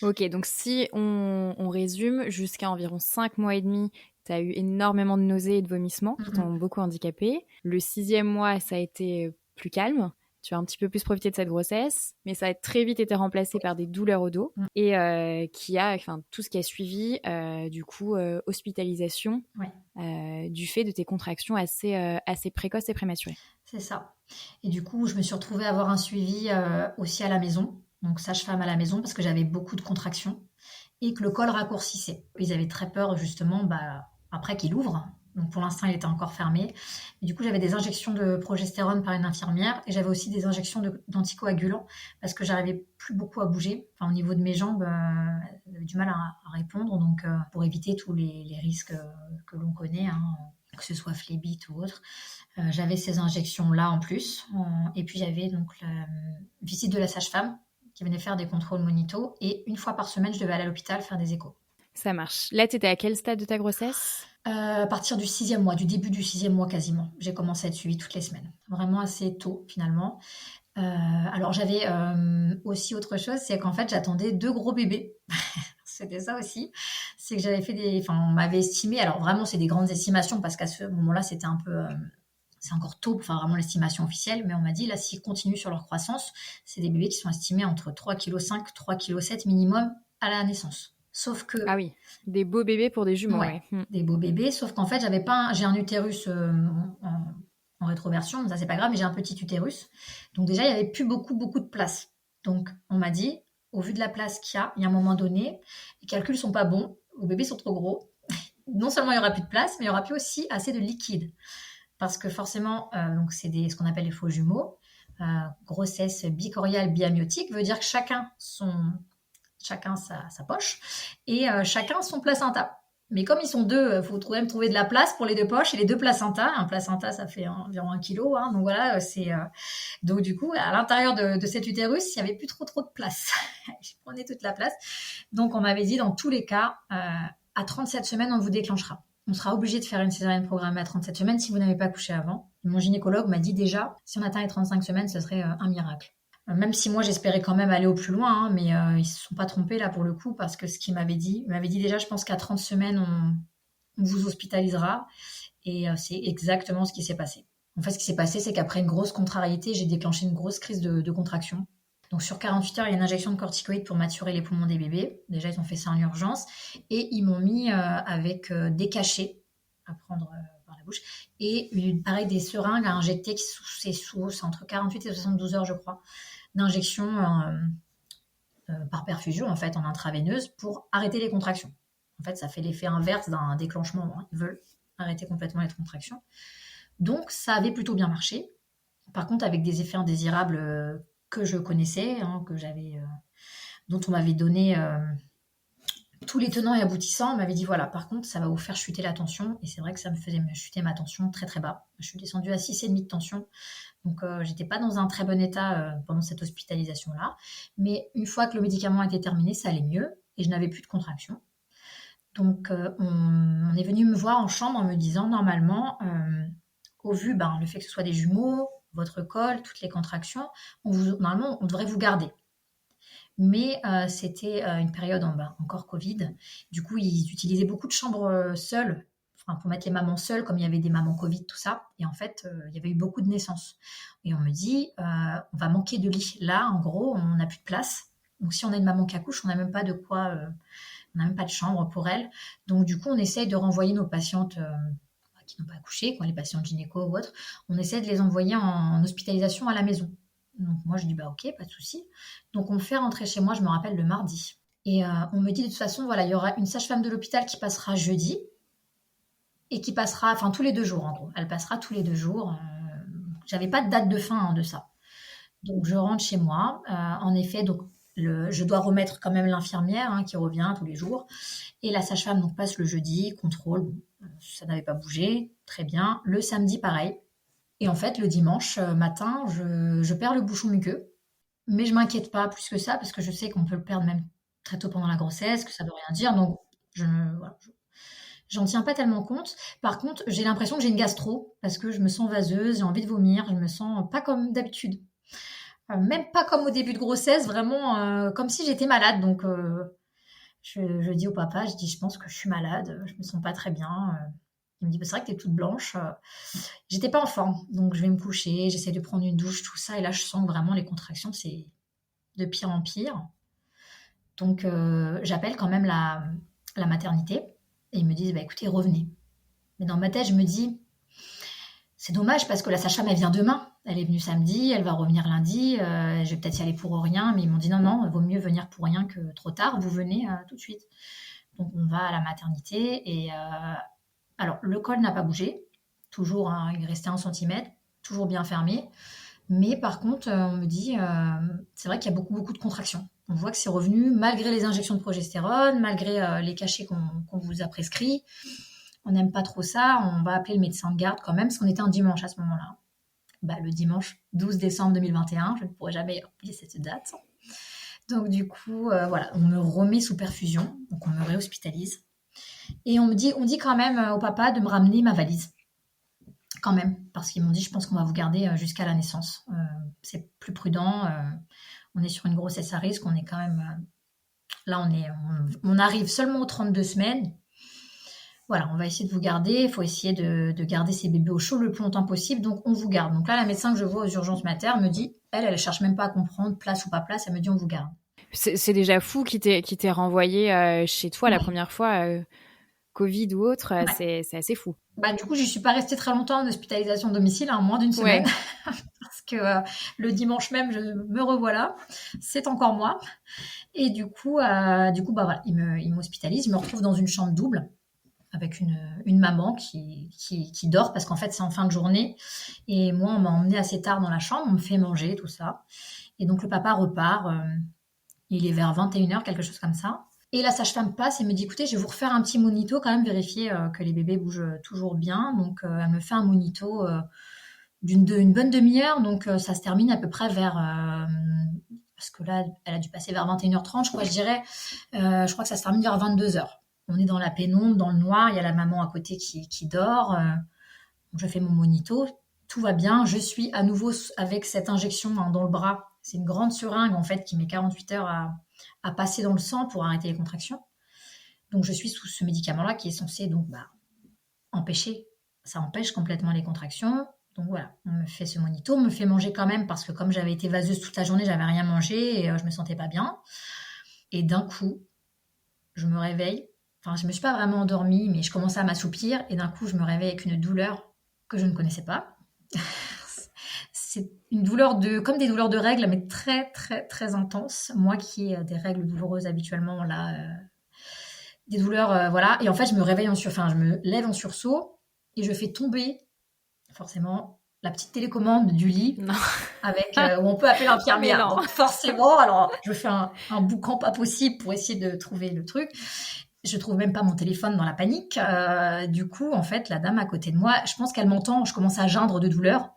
Ok, donc si on résume, jusqu'à environ 5 mois et demi, tu as eu énormément de nausées et de vomissements qui t'ont beaucoup handicapé. Le 6e mois, ça a été plus calme. Tu as un petit peu plus profité de cette grossesse, mais ça a très vite été remplacé par des douleurs au dos et tout ce qui a suivi, hospitalisation du fait de tes contractions assez précoces et prématurées. C'est ça. Et du coup, je me suis retrouvée à avoir un suivi aussi à la maison, donc sage-femme à la maison, parce que j'avais beaucoup de contractions et que le col raccourcissait. Ils avaient très peur justement après qu'il ouvre. Donc pour l'instant, il était encore fermé. Et du coup, j'avais des injections de progestérone par une infirmière et j'avais aussi des injections d'anticoagulants parce que j'arrivais plus beaucoup à bouger. Au niveau de mes jambes, j'avais du mal à répondre. Donc pour éviter tous les risques que l'on connaît, que ce soit phlébite ou autre, j'avais ces injections-là en plus. Et puis j'avais donc la visite de la sage-femme qui venaient faire des contrôles monito. Et une fois par semaine, je devais aller à l'hôpital faire des échos. Ça marche. Là, tu étais à quel stade de ta grossesse ? À partir du 6e mois, du début du 6e mois quasiment. J'ai commencé à être suivie toutes les semaines. Vraiment assez tôt, finalement. Alors, j'avais aussi autre chose, c'est qu'en fait, j'attendais 2 gros bébés. C'était ça aussi. C'est que j'avais fait on m'avait estimé, alors vraiment, c'est des grandes estimations, parce qu'à ce moment-là, c'était un peu... c'est encore tôt, enfin vraiment l'estimation officielle, mais on m'a dit, là, s'ils continuent sur leur croissance, c'est des bébés qui sont estimés entre 3,5 kg, 3,7 kg minimum à la naissance. Sauf que... Ah oui, des beaux bébés pour des jumeaux, ouais. Des beaux bébés, sauf qu'en fait, j'ai un utérus en rétroversion, ça c'est pas grave, mais j'ai un petit utérus. Donc déjà, il n'y avait plus beaucoup de place. Donc on m'a dit, au vu de la place qu'il y a un moment donné, les calculs sont pas bons, vos bébés sont trop gros. Non seulement il y aura plus de place, mais il y aura plus aussi assez de liquide. Parce que forcément, donc c'est ce qu'on appelle les faux jumeaux. Grossesse bicoriale biamiotique veut dire que chacun sa poche et chacun son placenta. Mais comme ils sont 2, il faut quand même trouver de la place pour les 2 poches et les 2 placentas. Un placenta, ça fait environ 1 kilo. Hein, donc voilà, donc du coup, à l'intérieur de cet utérus, il n'y avait plus trop de place. Je prenais toute la place. Donc on m'avait dit, dans tous les cas, à 37 semaines, on vous déclenchera. On sera obligé de faire une césarienne programmée à 37 semaines si vous n'avez pas accouché avant. Et mon gynécologue m'a dit déjà, si on atteint les 35 semaines, ce serait un miracle. Même si moi j'espérais quand même aller au plus loin, hein, mais ils se sont pas trompés là pour le coup, parce que ce qu'il m'avait dit, déjà, je pense qu'à 30 semaines on vous hospitalisera, et c'est exactement ce qui s'est passé. En fait, ce qui s'est passé, c'est qu'après une grosse contrariété, j'ai déclenché une grosse crise de contraction. Donc sur 48 heures, il y a une injection de corticoïdes pour maturer les poumons des bébés. Déjà, ils ont fait ça en urgence, et ils m'ont mis avec des cachets à prendre par la bouche, et pareil, des seringues à injecter c'est entre 48 et 72 heures, je crois, d'injection par perfusion, en fait, en intraveineuse, pour arrêter les contractions. En fait, ça fait l'effet inverse d'un déclenchement. Hein. Ils veulent arrêter complètement les contractions. Donc, ça avait plutôt bien marché. Par contre, avec des effets indésirables que je connaissais, hein, dont on m'avait donné tous les tenants et aboutissants. On m'avait dit, voilà, par contre, ça va vous faire chuter la tension. Et c'est vrai que ça me faisait chuter ma tension très, très bas. Je suis descendue à 6,5 de tension. Donc, j'étais pas dans un très bon état pendant cette hospitalisation-là. Mais une fois que le médicament était terminé, ça allait mieux et je n'avais plus de contraction. Donc, on est venu me voir en chambre en me disant, normalement, au vu, le fait que ce soit des jumeaux, votre col, toutes les contractions, normalement, on devrait vous garder. Mais c'était une période encore Covid. Du coup, ils utilisaient beaucoup de chambres seules, pour mettre les mamans seules, comme il y avait des mamans Covid, tout ça. Et en fait, il y avait eu beaucoup de naissances. Et on me dit, on va manquer de lits. Là, en gros, on n'a plus de place. Donc, si on a une maman qui accouche, on n'a même pas de quoi, on n'a même pas de chambre pour elle. Donc, du coup, on essaye de renvoyer nos patientes qui n'ont pas accouché, les patientes gynéco ou autres, on essaie de les envoyer en hospitalisation à la maison. Donc, moi, je dis, ok, pas de souci. Donc, on me fait rentrer chez moi, je me rappelle, le mardi. Et on me dit, de toute façon, voilà, il y aura une sage-femme de l'hôpital qui passera jeudi, et qui passera, tous les 2 jours, en gros. Elle passera tous les 2 jours. J'avais pas de date de fin de ça. Donc, je rentre chez moi. En effet, donc, je dois remettre quand même l'infirmière qui revient tous les jours. Et la sage-femme donc, passe le jeudi, contrôle. Ça n'avait pas bougé. Très bien. Le samedi, pareil. Et en fait, le dimanche matin, je perds le bouchon muqueux. Mais je m'inquiète pas plus que ça, parce que je sais qu'on peut le perdre même très tôt pendant la grossesse, que ça ne veut rien dire. Donc, j'en tiens pas tellement compte. Par contre, j'ai l'impression que j'ai une gastro, parce que je me sens vaseuse, j'ai envie de vomir, je me sens pas comme d'habitude. Même pas comme au début de grossesse, vraiment comme si j'étais malade. Donc, je dis au papa, je pense que je suis malade, je me sens pas très bien. Il me dit, c'est vrai que t'es toute blanche. J'étais pas en forme, donc je vais me coucher, j'essaie de prendre une douche, tout ça. Et là, je sens que vraiment les contractions, c'est de pire en pire. Donc, j'appelle quand même la maternité et ils me disent, écoutez, revenez. Mais dans ma tête, je me dis, c'est dommage parce que la sage-femme, elle vient demain. Elle est venue samedi, elle va revenir lundi. Je vais peut-être y aller pour rien, mais ils m'ont dit non, il vaut mieux venir pour rien que trop tard. Vous venez tout de suite. Donc, on va à la maternité et alors, le col n'a pas bougé. Toujours, il restait 1 centimètre, toujours bien fermé. Mais par contre, on me dit, c'est vrai qu'il y a beaucoup de contractions. On voit que c'est revenu malgré les injections de progestérone, malgré les cachets qu'on vous a prescrits. On n'aime pas trop ça. On va appeler le médecin de garde quand même, parce qu'on était un dimanche à ce moment-là. Le dimanche 12 décembre 2021, je ne pourrai jamais oublier cette date. Donc du coup, voilà, on me remet sous perfusion, donc on me réhospitalise. Et on dit quand même au papa de me ramener ma valise. Quand même, parce qu'ils m'ont dit, je pense qu'on va vous garder jusqu'à la naissance. C'est plus prudent. On est sur une grossesse à risque. On est quand même... là, on arrive seulement aux 32 semaines. Voilà, on va essayer de vous garder. Il faut essayer de garder ces bébés au chaud le plus longtemps possible. Donc, on vous garde. Donc là, la médecin que je vois aux urgences mater me dit, elle cherche même pas à comprendre place ou pas place. Elle me dit, on vous garde. C'est déjà fou qui t'ait renvoyé chez toi la première fois, Covid ou autre. C'est assez fou. Du coup, je suis pas restée très longtemps en hospitalisation domicile, moins d'une semaine. Ouais. Parce que le dimanche même, je me revoilà. C'est encore moi. Et du coup, voilà, il m'hospitalise. Je me retrouve dans une chambre double avec une maman qui dort parce qu'en fait, c'est en fin de journée. Et moi, on m'a emmenée assez tard dans la chambre. On me fait manger, tout ça. Et donc, le papa repart. Il est vers 21h, quelque chose comme ça. Et la sage-femme passe et me dit, écoutez, je vais vous refaire un petit monito, quand même vérifier que les bébés bougent toujours bien. Donc, elle me fait un monito d'une bonne demi-heure. Donc, ça se termine à peu près vers... parce que là, elle a dû passer vers 21h30, je crois, je dirais. Je crois que ça se termine vers 22h. On est dans la pénombre, dans le noir. Il y a la maman à côté qui dort. Je fais mon monito. Tout va bien. Je suis à nouveau avec cette injection dans le bras. C'est une grande seringue, en fait, qui met 48 heures à passer dans le sang pour arrêter les contractions. Donc, je suis sous ce médicament-là qui est censé donc empêcher. Ça empêche complètement les contractions. Donc voilà, on me fait ce monito, on me fait manger quand même parce que comme j'avais été vaseuse toute la journée, j'avais rien mangé et je me sentais pas bien. Et d'un coup, je me réveille. Enfin, je me suis pas vraiment endormie, mais je commençais à m'assoupir et d'un coup, je me réveille avec une douleur que je ne connaissais pas. C'est une douleur comme des douleurs de règles, mais très, très, très intenses. Moi qui ai des règles douloureuses habituellement, là, des douleurs, voilà. Et en fait, je me lève en sursaut et je fais tomber, forcément, la petite télécommande du lit avec où on peut appeler l'infirmière. Donc forcément, alors je fais un boucan pas possible pour essayer de trouver le truc. Je trouve même pas mon téléphone dans la panique. Du coup, en fait, la dame à côté de moi, je pense qu'elle m'entend. Je commence à geindre de douleur.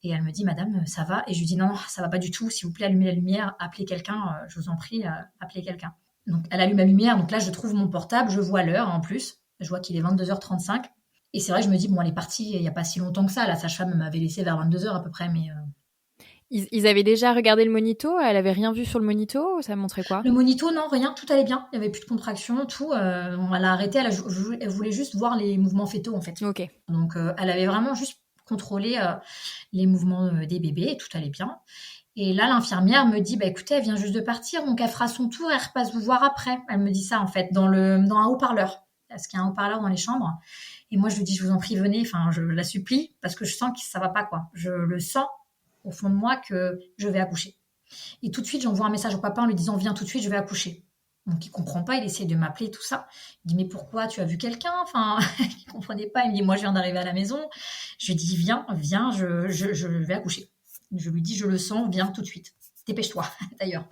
Et elle me dit, madame, ça va? Et je lui dis, non, ça va pas du tout. S'il vous plaît, allumez la lumière, appelez quelqu'un. Je vous en prie, appelez quelqu'un. Donc, elle allume la lumière. Donc là, je trouve mon portable. Je vois l'heure en plus. Je vois qu'il est 22h35. Et c'est vrai, je me dis, bon, elle est partie il n'y a pas si longtemps que ça. La sage-femme m'avait laissé vers 22h à peu près. Mais Ils avaient déjà regardé le monito? Elle avait rien vu sur le monito? Ça montrait quoi? Le monito, non, rien. Tout allait bien. Il n'y avait plus de contractions, tout. Elle a arrêté. Elle voulait juste voir les mouvements fœtaux, en fait. Ok. Donc, elle avait vraiment juste contrôlé les mouvements des bébés. Et tout allait bien. Et là, l'infirmière me dit, écoutez, elle vient juste de partir, donc elle fera son tour, elle repasse vous voir après. Elle me dit ça, en fait, dans un haut-parleur. Parce qu'il y a un haut-parleur dans les chambres. Et moi, je lui dis, je vous en prie, venez. Enfin, je la supplie, parce que je sens que ça va pas, quoi. Je le sens au fond de moi que je vais accoucher. Et tout de suite, j'envoie un message au papa en lui disant, viens tout de suite, je vais accoucher. Donc, il comprend pas, il essaie de m'appeler, tout ça. Il dit, mais pourquoi, tu as vu quelqu'un? Enfin, il comprenait pas. Il me dit, moi, je viens d'arriver à la maison. Je lui dis, viens, je vais accoucher. Je lui dis, je le sens, viens tout de suite. Dépêche-toi, d'ailleurs.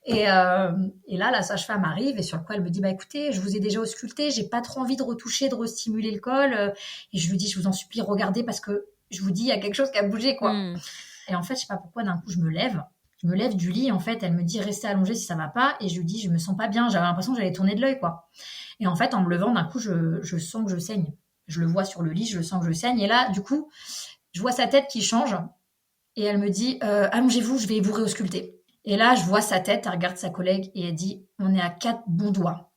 Et là, la sage-femme arrive et sur le coup, elle me dit, écoutez, je vous ai déjà ausculté, j'ai pas trop envie de retoucher, de restimuler le col. Et je lui dis, je vous en supplie, regardez parce que je vous dis, il y a quelque chose qui a bougé, quoi. Et en fait, je sais pas pourquoi, d'un coup, je me lève du lit, en fait, elle me dit, restez allongée si ça va pas. Et je lui dis, je me sens pas bien, j'avais l'impression que j'allais tourner de l'œil, quoi. Et en fait, en me levant, d'un coup, je sens que je saigne. Je le vois sur le lit, je sens que je saigne. Et là, du coup, je vois sa tête qui change. Et elle me dit, allongez-vous, je vais vous réausculter. Et là, je vois sa tête, elle regarde sa collègue et elle dit, on est à 4 bons doigts.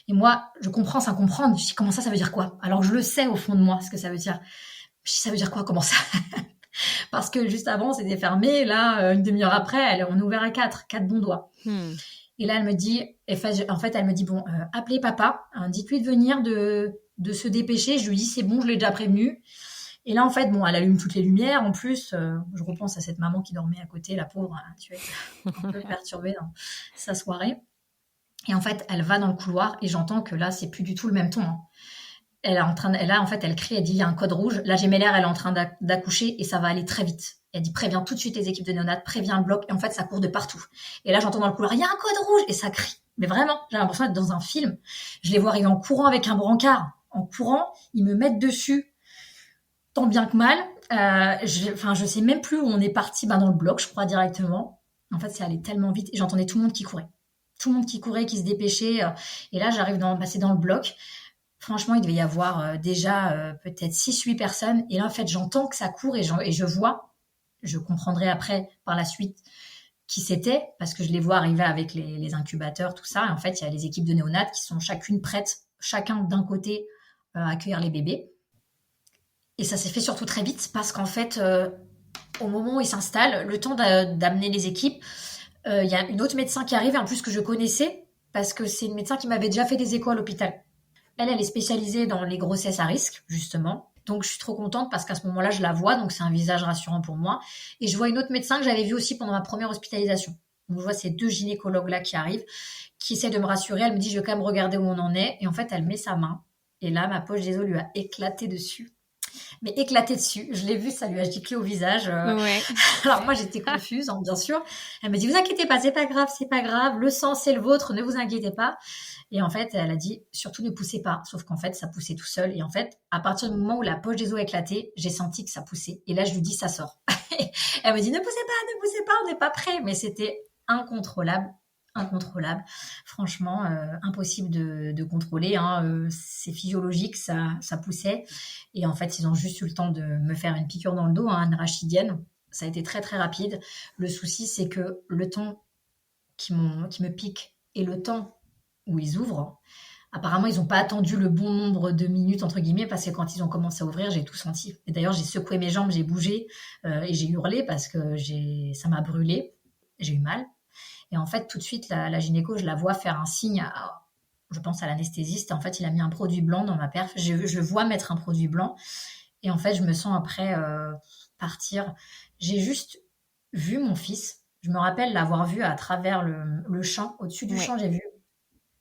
Et moi, je comprends sans comprendre. Je dis, comment ça veut dire quoi? Alors, je le sais au fond de moi, ce que ça veut dire. Je dis, ça veut dire quoi? Comment ça? Parce que juste avant, c'était fermé. Là, une demi-heure après, on est ouvert à 4 bons doigts. Et là, elle me dit, en fait, elle me dit, bon, appelez papa, dites-lui de venir, de se dépêcher. Je lui dis, c'est bon, je l'ai déjà prévenu. Et là, en fait, bon, elle allume toutes les lumières. En plus, je repense à cette maman qui dormait à côté, la pauvre, tu vois, un peu perturbée dans sa soirée. Et en fait, elle va dans le couloir et j'entends que là, c'est plus du tout le même ton. Elle crie, elle dit, il y a un code rouge. La gémellaire, elle est en train d'accoucher et ça va aller très vite. Elle dit, préviens tout de suite les équipes de néonates, préviens le bloc. Et en fait, ça court de partout. Et là, j'entends dans le couloir, il y a un code rouge. Et ça crie. Mais vraiment, j'ai l'impression d'être dans un film. Je les vois arriver en courant avec un brancard. En courant, ils me mettent dessus. Tant bien que mal. Je sais même plus où on est parti, dans le bloc, je crois, directement. En fait, c'est allé tellement vite et j'entendais tout le monde qui courait. Tout le monde qui courait, qui se dépêchait. Et là, c'est dans le bloc. Franchement, il devait y avoir déjà peut-être 6 8 personnes. Et là, en fait, j'entends que ça court et je vois. Je comprendrai après, par la suite, qui c'était, parce que je les vois arriver avec les incubateurs, tout ça. Et en fait, il y a les équipes de néonates qui sont chacune prêtes, chacun d'un côté, à accueillir les bébés. Et ça s'est fait surtout très vite parce qu'en fait, au moment où ils s'installent, le temps d'amener les équipes, il y a une autre médecin qui arrive, en plus que je connaissais, parce que c'est une médecin qui m'avait déjà fait des échos à l'hôpital. Elle est spécialisée dans les grossesses à risque, justement. Donc, je suis trop contente parce qu'à ce moment-là, je la vois, donc c'est un visage rassurant pour moi. Et je vois une autre médecin que j'avais vue aussi pendant ma première hospitalisation. Donc, je vois ces 2 gynécologues-là qui arrivent, qui essaient de me rassurer. Elle me dit, je vais quand même regarder où on en est. Et en fait, elle met sa main. Et là, ma poche des os lui a éclaté dessus. Mais éclaté dessus. Je l'ai vu, ça lui a giclé au visage. Ouais. Alors moi, j'étais confuse, hein, bien sûr. Elle m'a dit, vous inquiétez pas, c'est pas grave, c'est pas grave. Le sang, c'est le vôtre, ne vous inquiétez pas. Et en fait, elle a dit, surtout ne poussez pas. Sauf qu'en fait, ça poussait tout seul. Et en fait, à partir du moment où la poche des os a éclaté, j'ai senti que ça poussait. Et là, je lui dis, ça sort. Elle me dit, ne poussez pas, on n'est pas prêt. Mais c'était incontrôlable. Incontrôlable. Franchement, impossible de contrôler. Hein. C'est physiologique, ça poussait. Et en fait, ils ont juste eu le temps de me faire une piqûre dans le dos, hein, une rachidienne. Ça a été très, très rapide. Le souci, c'est que le temps qui me pique et le temps où ils ouvrent, apparemment, ils n'ont pas attendu le bon nombre de minutes, entre guillemets, parce que quand ils ont commencé à ouvrir, j'ai tout senti. Et d'ailleurs, j'ai secoué mes jambes, j'ai bougé et j'ai hurlé parce que ça m'a brûlé. J'ai eu mal. Et en fait, tout de suite, la gynéco, je la vois faire un signe, je pense à l'anesthésiste. En fait, il a mis un produit blanc dans ma perf. Je le vois mettre un produit blanc. Et en fait, je me sens après partir. J'ai juste vu mon fils. Je me rappelle l'avoir vu à travers le champ. Au-dessus du champ,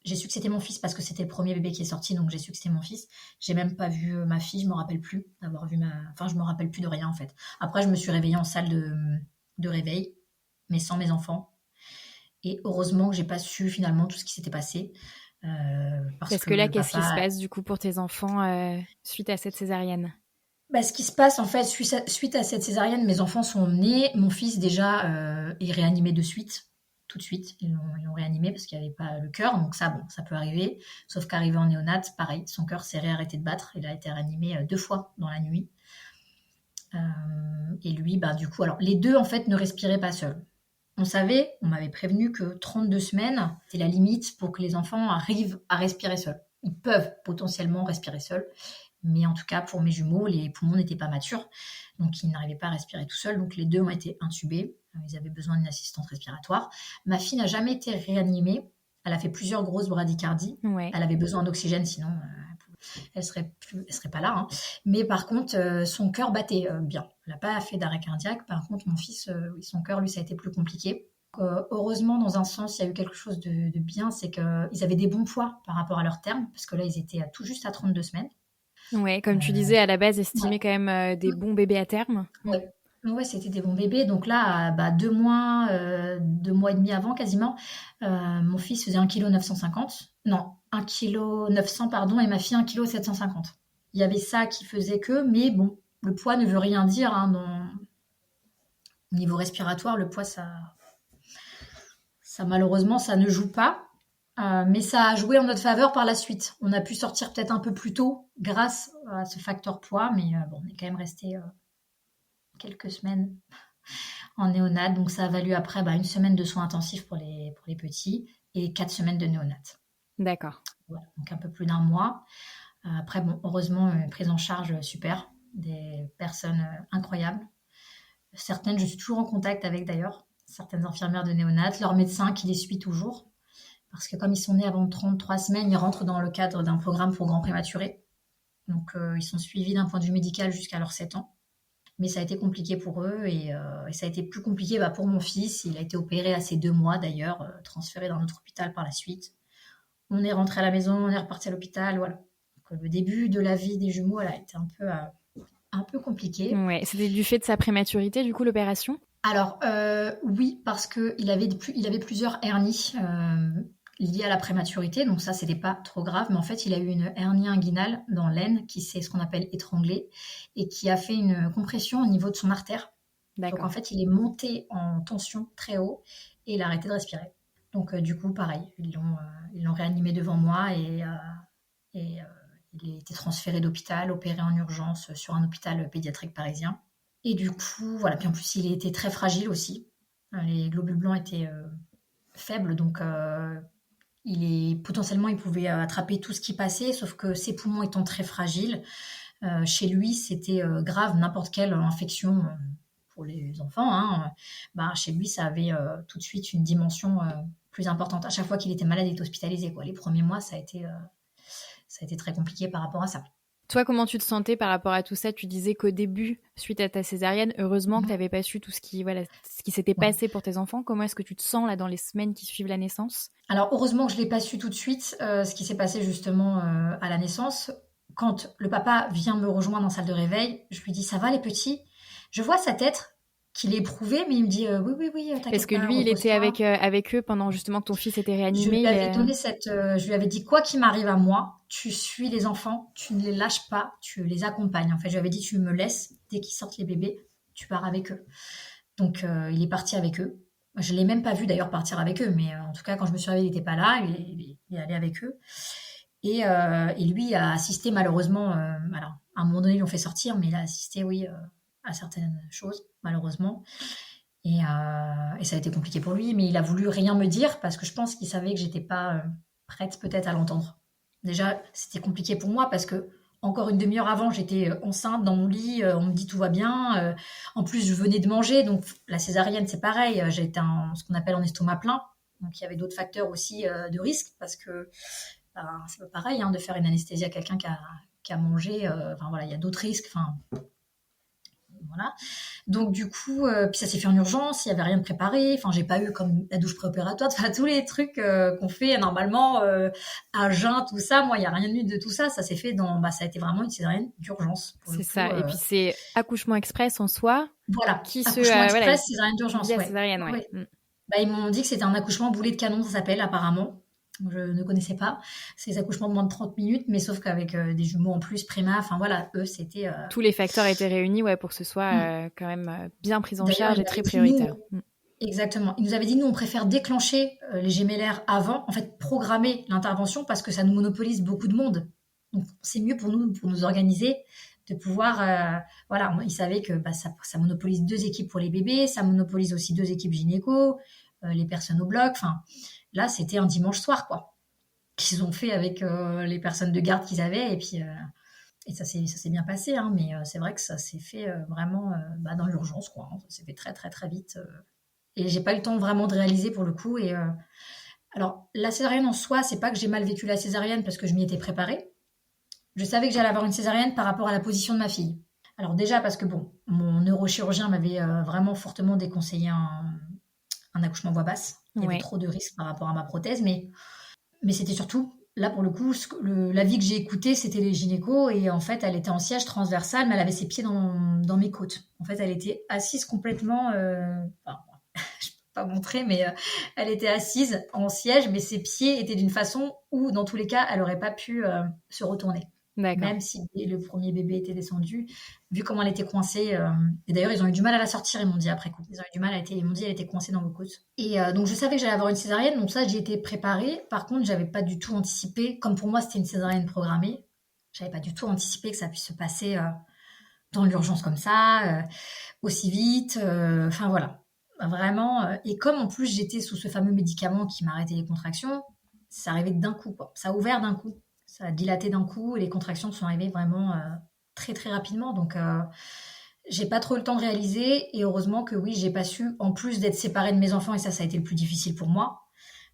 j'ai su que c'était mon fils parce que c'était le premier bébé qui est sorti, donc j'ai su que c'était mon fils. J'ai même pas vu ma fille, je me rappelle plus d'avoir vu Enfin, je me rappelle plus de rien en fait. Après, je me suis réveillée en salle de réveil, mais sans mes enfants. Et heureusement que j'ai pas su finalement tout ce qui s'était passé. Parce que là, qu'est-ce qui se passe du coup pour tes enfants suite à cette césarienne? Ce qui se passe en fait, suite à cette césarienne, mes enfants sont nés. Mon fils déjà est réanimé de suite, tout de suite. Ils l'ont réanimé parce qu'il n'y avait pas le cœur, donc ça, bon, ça peut arriver. Sauf qu'arrivé en néonate, pareil, son cœur s'est réarrêté de battre. Il a été réanimé 2 fois dans la nuit. Et lui, du coup, alors les deux en fait ne respiraient pas seuls. On m'avait prévenu que 32 semaines, c'est la limite pour que les enfants arrivent à respirer seuls. Ils peuvent potentiellement respirer seuls, mais en tout cas, pour mes jumeaux, les poumons n'étaient pas matures, donc ils n'arrivaient pas à respirer tout seuls. Donc les deux ont été intubés, ils avaient besoin d'une assistance respiratoire. Ma fille n'a jamais été réanimée, elle a fait plusieurs grosses bradycardies, Elle avait besoin d'oxygène, sinon elle serait pas là. Hein. Mais par contre, son cœur battait bien. Elle n'a pas fait d'arrêt cardiaque. Par contre, mon fils, son cœur, lui, ça a été plus compliqué. Heureusement, dans un sens, il y a eu quelque chose de bien, c'est qu'ils avaient des bons poids par rapport à leur terme, parce que là, ils étaient tout juste à 32 semaines. Ouais, comme tu disais, à la base, estimé quand même des bons bébés à terme. Ouais, c'était des bons bébés. Donc là, 2 mois, 2 mois et demi avant, quasiment, mon fils faisait 1,950 kg. Non, 1,900 kg, pardon, et ma fille 1,750 kg. Il y avait ça qui faisait que, mais bon, le poids ne veut rien dire. Hein, au niveau respiratoire, le poids, ça malheureusement, ça ne joue pas. Mais ça a joué en notre faveur par la suite. On a pu sortir peut-être un peu plus tôt grâce à ce facteur poids, mais bon, on est quand même resté quelques semaines en néonate. Donc ça a valu après 1 semaine de soins intensifs pour les petits et 4 semaines de néonate. D'accord. Voilà, donc un peu plus d'1 mois. Après, bon, heureusement, une prise en charge super, des personnes incroyables. Certaines, je suis toujours en contact avec d'ailleurs, certaines infirmières de néonate, leur médecin qui les suit toujours. Parce que comme ils sont nés avant 33 semaines, ils rentrent dans le cadre d'un programme pour grands prématurés. Donc ils sont suivis d'un point de vue médical jusqu'à leurs 7 ans. Mais ça a été compliqué pour eux et ça a été plus compliqué pour mon fils. Il a été opéré à ses 2 mois d'ailleurs, transféré dans notre hôpital par la suite. On est rentré à la maison, on est reparti à l'hôpital, voilà. Donc, le début de la vie des jumeaux, elle a été un peu compliqué. Ouais, c'était du fait de sa prématurité, du coup, l'opération ? Alors, oui, parce qu'il avait plusieurs hernies liées à la prématurité, donc ça, c'était pas trop grave, mais en fait, il a eu une hernie inguinale dans l'aine qui s'est ce qu'on appelle étranglée et qui a fait une compression au niveau de son artère. Donc en D'accord. fait, il est monté en tension très haut et il a arrêté de respirer. Donc du coup, pareil, ils l'ont réanimé devant moi et il a été transféré d'hôpital, opéré en urgence sur un hôpital pédiatrique parisien. Et du coup, voilà. Puis en plus, il était très fragile aussi. Les globules blancs étaient faibles, donc potentiellement, il pouvait attraper tout ce qui passait, sauf que ses poumons étant très fragiles, chez lui, c'était grave, n'importe quelle infection pour les enfants, hein, bah, chez lui, ça avait tout de suite une dimension plus importante. À chaque fois qu'il était malade, il était hospitalisé, quoi. Les premiers mois, ça a été très compliqué par rapport à ça. Toi, comment tu te sentais par rapport à tout ça? Tu disais qu'au début, suite à ta césarienne, heureusement que tu Mhm. n'avais pas su tout ce qui s'était Ouais. passé pour tes enfants. Comment est-ce que tu te sens là dans les semaines qui suivent la naissance? Alors, heureusement que je ne l'ai pas su tout de suite, ce qui s'est passé justement à la naissance. Quand le papa vient me rejoindre en salle de réveil, je lui dis: «Ça va les petits?» Je vois sa tête qu'il est éprouvé, mais il me dit: «Oui, oui, oui, Parce t'inquiète que pas, lui, il était repose-toi». avec eux pendant justement que ton fils était Je lui réanimé. avais donné je lui avais dit: «Quoi qu'il m'arrive à moi, tu suis les enfants, tu ne les lâches pas, tu les accompagnes». En fait, je lui avais dit: «Tu me laisses, dès qu'ils sortent les bébés, tu pars avec eux». Donc il est parti avec eux. Je l'ai même pas vu d'ailleurs partir avec eux, mais en tout cas, quand je me suis réveillée, il était pas là, il est allé avec eux et lui a assisté malheureusement, alors à un moment donné, ils l'ont fait sortir, mais il a assisté, oui, à certaines choses malheureusement et ça a été compliqué pour lui, mais il a voulu rien me dire parce que je pense qu'il savait que j'étais pas, prête peut-être à l'entendre. Déjà, c'était compliqué pour moi parce que encore une demi heure avant, j'étais, enceinte dans mon lit, on me dit: «Tout va bien», en plus je venais de manger donc la césarienne, c'est pareil, j'ai été en ce qu'on appelle en estomac plein, donc il y avait d'autres facteurs aussi, de risque parce que, ben, c'est pas pareil, hein, de faire une anesthésie à quelqu'un qui a mangé, enfin voilà, il y a d'autres risques, enfin voilà. Donc du coup, puis ça s'est fait en urgence, il y avait rien de préparé. Enfin, j'ai pas eu comme la douche préopératoire, enfin tous les trucs qu'on fait normalement à jeun, tout ça. Moi, il y a rien eu de tout ça. Ça s'est fait ça a été vraiment une césarienne d'urgence pour le C'est coup. ça. Et puis c'est accouchement express en soi Voilà, qui accouchement voilà, express, césarienne d'urgence, via ouais. césarienne, ouais. Ouais. Bah, ils m'ont dit que c'était un accouchement boulet de canon, ça s'appelle apparemment. Je ne connaissais pas. C'est des accouchements de moins de 30 minutes, mais sauf qu'avec des jumeaux en plus, préma, enfin voilà, eux, c'était. Tous les facteurs étaient réunis, ouais, pour que ce soit Hmm. quand même bien pris en D'ailleurs, charge il et très m'avait dit, nous, prioritaire. exactement. Il nous avait dit, nous, on préfère déclencher les gémellaires avant, en fait, programmer l'intervention parce que ça nous monopolise beaucoup de monde. Donc, c'est mieux pour nous organiser, de pouvoir, voilà, il savait que bah, ça monopolise deux équipes pour les bébés, ça monopolise aussi deux équipes gynéco, les personnes au bloc. Enfin, là, c'était un dimanche soir, quoi, qu'ils ont fait avec les personnes de garde qu'ils avaient, et puis et ça s'est bien passé, hein, mais c'est vrai que ça s'est fait vraiment bah, dans l'urgence, quoi, hein. Ça s'est fait très, très, très vite. Et j'ai pas eu le temps vraiment de réaliser pour le coup. Et alors, la césarienne en soi, c'est pas que j'ai mal vécu la césarienne parce que je m'y étais préparée. Je savais que j'allais avoir une césarienne par rapport à la position de ma fille. Alors déjà parce que bon, mon neurochirurgien m'avait vraiment fortement déconseillé un accouchement voix basse. Il y avait Ouais, trop de risques par rapport à ma prothèse, mais c'était surtout là pour le coup, l'avis que j'ai écouté, c'était les gynécos et en fait, elle était en siège transversal, mais elle avait ses pieds dans mes côtes. En fait, elle était assise complètement. Enfin, je peux pas montrer, mais elle était assise en siège, mais ses pieds étaient d'une façon où, dans tous les cas, elle aurait pas pu se retourner. d'accord. Même si le premier bébé était descendu, vu comment elle était coincée. Et d'ailleurs, ils ont eu du mal à la sortir, ils m'ont dit après coup. Ils ont eu du mal, ils m'ont dit elle était coincée dans vos côtes. Et donc, je savais que j'allais avoir une césarienne, donc ça, j'y étais préparée. Par contre, j'avais pas du tout anticipé, comme pour moi, c'était une césarienne programmée, j'avais pas du tout anticipé que ça puisse se passer dans l'urgence comme ça, aussi vite. Enfin, voilà. Vraiment. Et comme en plus, j'étais sous ce fameux médicament qui m'arrêtait les contractions, ça arrivait d'un coup, quoi. Ça a ouvert d'un coup. Ça a dilaté d'un coup et les contractions sont arrivées vraiment très très rapidement. Donc j'ai pas trop eu le temps de réaliser et heureusement que oui, j'ai pas su, en plus d'être séparée de mes enfants, et ça a été le plus difficile pour moi.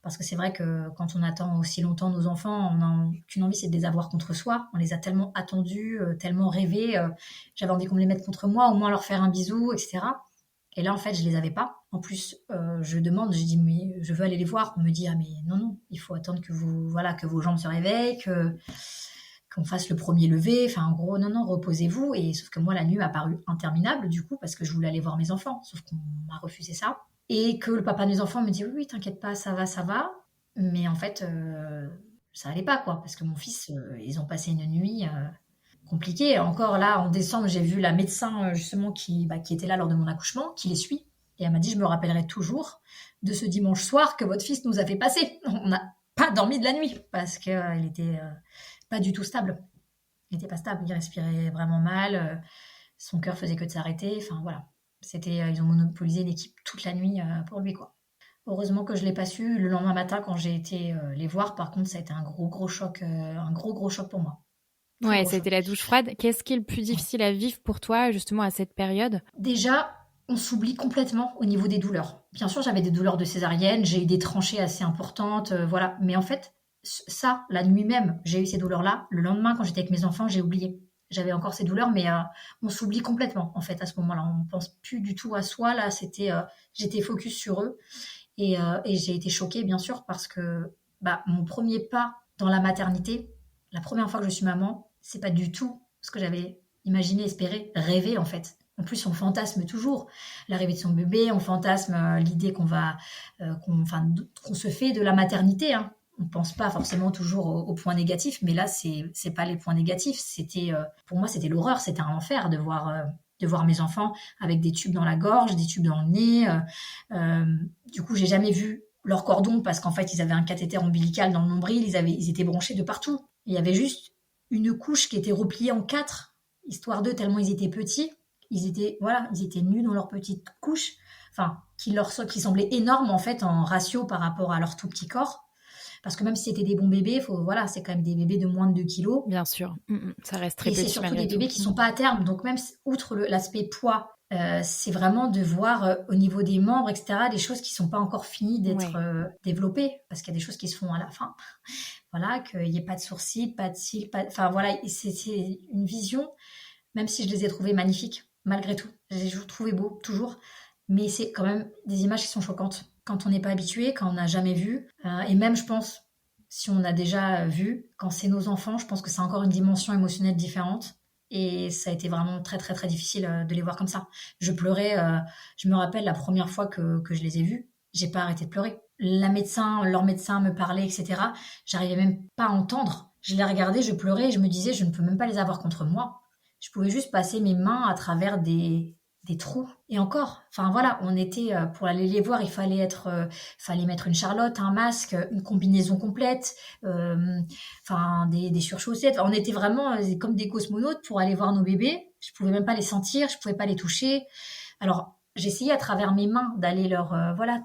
Parce que c'est vrai que quand on attend aussi longtemps nos enfants, on n'a qu'une envie, c'est de les avoir contre soi. On les a tellement attendus, tellement rêvés. J'avais envie qu'on me les mette contre moi, au moins leur faire un bisou, etc. Et là, en fait, je les avais pas. En plus, je demande, je dis, mais je veux aller les voir. On me dit, ah mais non, non, il faut attendre que voilà, que vos jambes se réveillent, qu'on fasse le premier lever. Enfin, en gros, non, non, reposez-vous. Et sauf que moi, la nuit m'a paru interminable, du coup, parce que je voulais aller voir mes enfants. Sauf qu'on m'a refusé ça. Et que le papa des enfants me dit, oui, oui, t'inquiète pas, ça va, ça va. Mais en fait, ça allait pas, quoi. Parce que mon fils, ils ont passé une nuit. compliqué. Encore là, en décembre, j'ai vu la médecin justement qui était là lors de mon accouchement, qui les suit. Et elle m'a dit, je me rappellerai toujours de ce dimanche soir que votre fils nous a fait passer. On n'a pas dormi de la nuit parce qu'il était pas du tout stable. Il n'était pas stable, il respirait vraiment mal, son cœur faisait que de s'arrêter. Enfin voilà, ils ont monopolisé l'équipe toute la nuit pour lui quoi. Heureusement que je l'ai pas su le lendemain matin quand j'ai été les voir. Par contre, ça a été un gros choc, un gros choc pour moi. Très Ouais, gros ça a été choc. la douche froide. Qu'est-ce qui est le plus Ouais. difficile à vivre pour toi, justement, à cette période? Déjà, on s'oublie complètement au niveau des douleurs. Bien sûr, j'avais des douleurs de césarienne, j'ai eu des tranchées assez importantes, voilà. Mais en fait, ça, la nuit même, j'ai eu ces douleurs-là. Le lendemain, quand j'étais avec mes enfants, j'ai oublié. J'avais encore ces douleurs, mais on s'oublie complètement, en fait, à ce moment-là. On ne pense plus du tout à soi. Là, j'étais focus sur eux. Et j'ai été choquée, bien sûr, parce que mon premier pas dans la maternité, la première fois que je suis maman, c'est pas du tout ce que j'avais imaginé, espéré, rêvé, en fait. En plus, on fantasme toujours l'arrivée de son bébé, on fantasme l'idée qu'on se fait de la maternité, hein. On pense pas forcément toujours aux points négatifs, mais là, c'est pas les points négatifs. Pour moi, c'était l'horreur, c'était un enfer de voir mes enfants avec des tubes dans la gorge, des tubes dans le nez. Euh, du coup, j'ai jamais vu leur cordon parce qu'en fait, ils avaient un cathéter ombilical dans le nombril, ils étaient branchés de partout. Il y avait juste une couche qui était repliée en 4, histoire d'eux, tellement ils étaient petits. Ils étaient nus dans leur petite couche, enfin, qui semblait énorme en fait en ratio par rapport à leur tout petit corps. Parce que même si c'était des bons bébés, c'est quand même des bébés de moins de 2 kilos. Bien sûr, ça reste très Et c'est petit surtout malgré des tout. bébés qui sont pas à terme. Donc même outre l'aspect poids, c'est vraiment de voir au niveau des membres, etc., des choses qui sont pas encore finies d'être Ouais. développées. Parce qu'il y a des choses qui se font à la fin. Voilà, qu'il n'y ait pas de sourcils, pas de cils, enfin voilà, c'est une vision, même si je les ai trouvées magnifiques, malgré tout. Je les ai toujours trouvées beaux, toujours. Mais c'est quand même des images qui sont choquantes. Quand on n'est pas habitué, quand on n'a jamais vu, et même je pense, si on a déjà vu, quand c'est nos enfants, je pense que c'est encore une dimension émotionnelle différente. Et ça a été vraiment très très très difficile de les voir comme ça. Je pleurais, je me rappelle la première fois que je les ai vus, j'ai pas arrêté de pleurer. Leur médecin me parlait, etc. J'arrivais même pas à entendre. Je les regardais, je pleurais et je me disais, je ne peux même pas les avoir contre moi. Je pouvais juste passer mes mains à travers des trous. Et encore, enfin voilà, on était pour aller les voir, fallait mettre une charlotte, un masque, une combinaison complète, enfin des surchaussettes. On était vraiment comme des cosmonautes pour aller voir nos bébés. Je pouvais même pas les sentir, je pouvais pas les toucher. Alors j'essayais à travers mes mains d'aller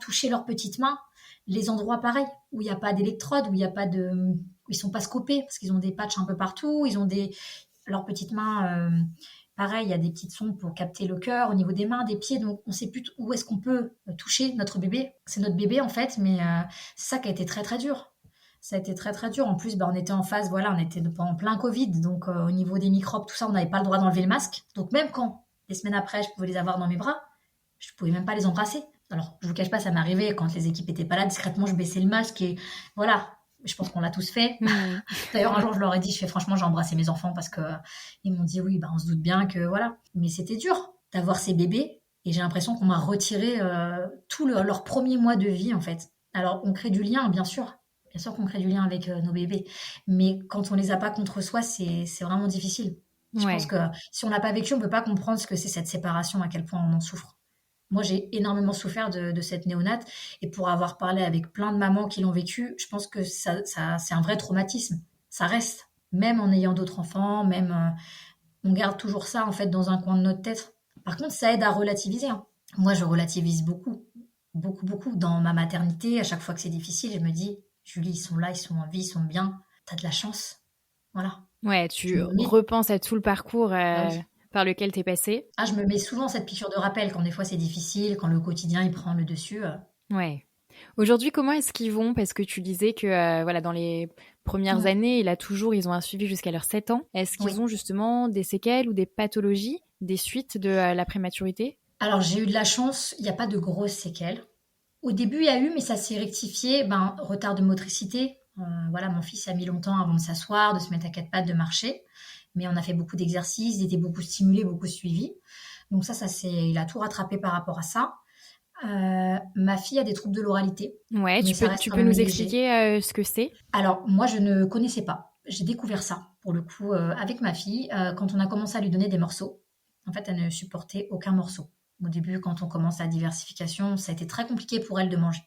toucher leurs petites mains, les endroits pareils où il n'y a pas d'électrode, où ils sont pas scopés parce qu'ils ont des patchs un peu partout, ils ont leurs petites mains. Pareil, il y a des petites sondes pour capter le cœur au niveau des mains, des pieds, donc on ne sait plus où est-ce qu'on peut toucher notre bébé. C'est notre bébé en fait, mais c'est ça qui a été très très dur. Ça a été très très dur. En plus, on était en phase, voilà, on était en plein Covid, donc au niveau des microbes, tout ça, on n'avait pas le droit d'enlever le masque. Donc même quand, des semaines après, je pouvais les avoir dans mes bras, je pouvais même pas les embrasser. Alors, je vous cache pas, ça m'arrivait quand les équipes étaient pas là, discrètement, je baissais le masque et voilà. Je pense qu'on l'a tous fait. D'ailleurs, un jour, je leur ai dit, franchement, j'ai embrassé mes enfants parce que ils m'ont dit, oui, on se doute bien que voilà. Mais c'était dur d'avoir ces bébés et j'ai l'impression qu'on m'a retiré tout leur premier mois de vie, en fait. Alors, on crée du lien, bien sûr. Bien sûr qu'on crée du lien avec nos bébés. Mais quand on les a pas contre soi, c'est vraiment difficile. Je pense Ouais. que si on l'a pas vécu, on peut pas comprendre ce que c'est cette séparation, à quel point on en souffre. Moi, j'ai énormément souffert de cette néonate. Et pour avoir parlé avec plein de mamans qui l'ont vécu, je pense que c'est un vrai traumatisme. Ça reste. Même en ayant d'autres enfants, même, on garde toujours ça, en fait, dans un coin de notre tête. Par contre, ça aide à relativiser, hein. Moi, je relativise beaucoup. Beaucoup, beaucoup. Dans ma maternité, à chaque fois que c'est difficile, je me dis, Julie, ils sont là, ils sont en vie, ils sont bien. T'as de la chance. Voilà. Ouais, Je tu me mets, repenses à tout le parcours bah oui. par lequel t'es passé. Je me mets souvent cette piqûre de rappel quand des fois c'est difficile, quand le quotidien il prend le dessus. Ouais. Aujourd'hui, comment est-ce qu'ils vont? Parce que tu disais que voilà, dans les premières Ouais. années, et là toujours, ils ont un suivi jusqu'à leurs 7 ans. Est-ce qu'ils Oui. ont justement des séquelles ou des pathologies, des suites de la prématurité? Alors j'ai eu de la chance, il n'y a pas de grosses séquelles. Au début il y a eu, mais ça s'est rectifié. Retard de motricité. Voilà, mon fils a mis longtemps avant de s'asseoir, de se mettre à quatre pattes, de marcher. Mais on a fait beaucoup d'exercices, il était beaucoup stimulé, beaucoup suivi. Donc il a tout rattrapé par rapport à ça. Ma fille a des troubles de l'oralité, Ouais, mais ça reste tu quand peux même nous léger. expliquer ce que c'est? Alors moi je ne connaissais pas. j'ai découvert ça, pour le coup, avec ma fille, quand on a commencé à lui donner des morceaux. En fait, elle ne supportait aucun morceau. Au début, quand on commence la diversification, ça a été très compliqué pour elle de manger.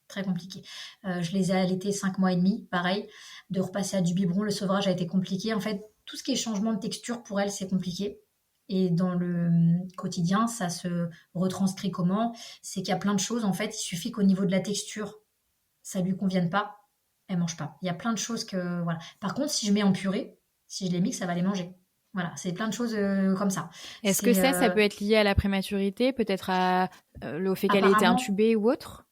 Très compliqué. Je les ai allaités 5 mois et demi, pareil. De repasser à du biberon, le sevrage a été compliqué. En fait, tout ce qui est changement de texture, pour elle, c'est compliqué. Et dans le quotidien, ça se retranscrit comment? C'est qu'il y a plein de choses, en fait. Il suffit qu'au niveau de la texture, ça lui convienne pas, elle mange pas. Il y a plein de choses que, voilà. Par contre, si je mets en purée, si je les mixe, ça va les manger. Voilà, c'est plein de choses comme ça. Est-ce que C'est ça peut être lié à la prématurité, peut-être au fait qu'elle ait été apparemment, intubée ou autre?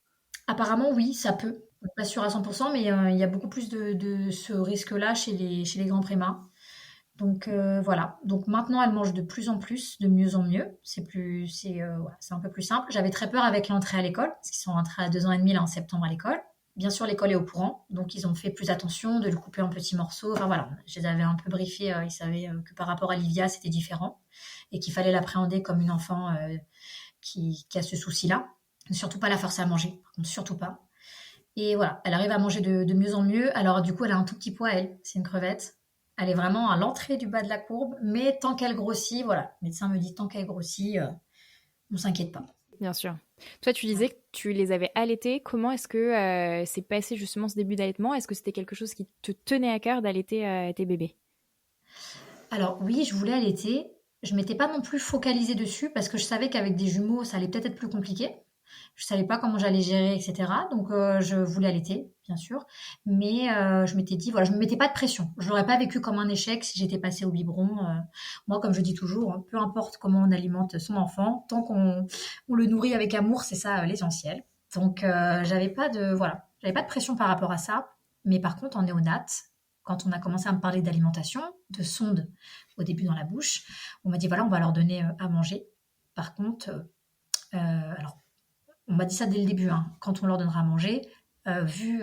apparemment, oui, ça peut. Pas sûr à 100%, mais il y a beaucoup plus de ce risque-là chez les grands prémas. Donc voilà. Donc maintenant, elle mange de plus en plus, de mieux en mieux. Voilà, c'est un peu plus simple. J'avais très peur avec l'entrée à l'école, parce qu'ils sont rentrés à 2 ans et demi là en septembre à l'école. Bien sûr, l'école est au courant, donc ils ont fait plus attention de le couper en petits morceaux. Enfin voilà, je les avais un peu briefés. Ils savaient que par rapport à Livia, c'était différent et qu'il fallait l'appréhender comme une enfant qui a ce souci-là. Surtout pas la forcer à manger, par contre, surtout pas. Et voilà, elle arrive à manger de mieux en mieux. Alors du coup, elle a un tout petit poids, elle. C'est une crevette. Elle est vraiment à l'entrée du bas de la courbe, mais tant qu'elle grossit, voilà, le médecin me dit tant qu'elle grossit, on s'inquiète pas. Bien sûr. Toi, tu disais Ouais. que tu les avais allaités. Comment est-ce que s'est passé justement ce début d'allaitement? Est-ce que c'était quelque chose qui te tenait à cœur d'allaiter tes bébés? Alors oui, je voulais allaiter. Je m'étais pas non plus focalisée dessus parce que je savais qu'avec des jumeaux, ça allait peut-être être plus compliqué. Je savais pas comment j'allais gérer, etc. Donc je voulais allaiter, bien sûr, mais je m'étais dit, voilà, je me mettais pas de pression. Je l'aurais pas vécu comme un échec si j'étais passée au biberon. Moi, comme je dis toujours, hein, peu importe comment on alimente son enfant, tant qu'on le nourrit avec amour, c'est ça l'essentiel. Donc j'avais pas de pression par rapport à ça. Mais par contre, en néonate, quand on a commencé à me parler d'alimentation, de sonde au début dans la bouche, on m'a dit voilà, on va leur donner à manger. Par contre, alors on m'a dit ça dès le début, hein, quand on leur donnera à manger, vu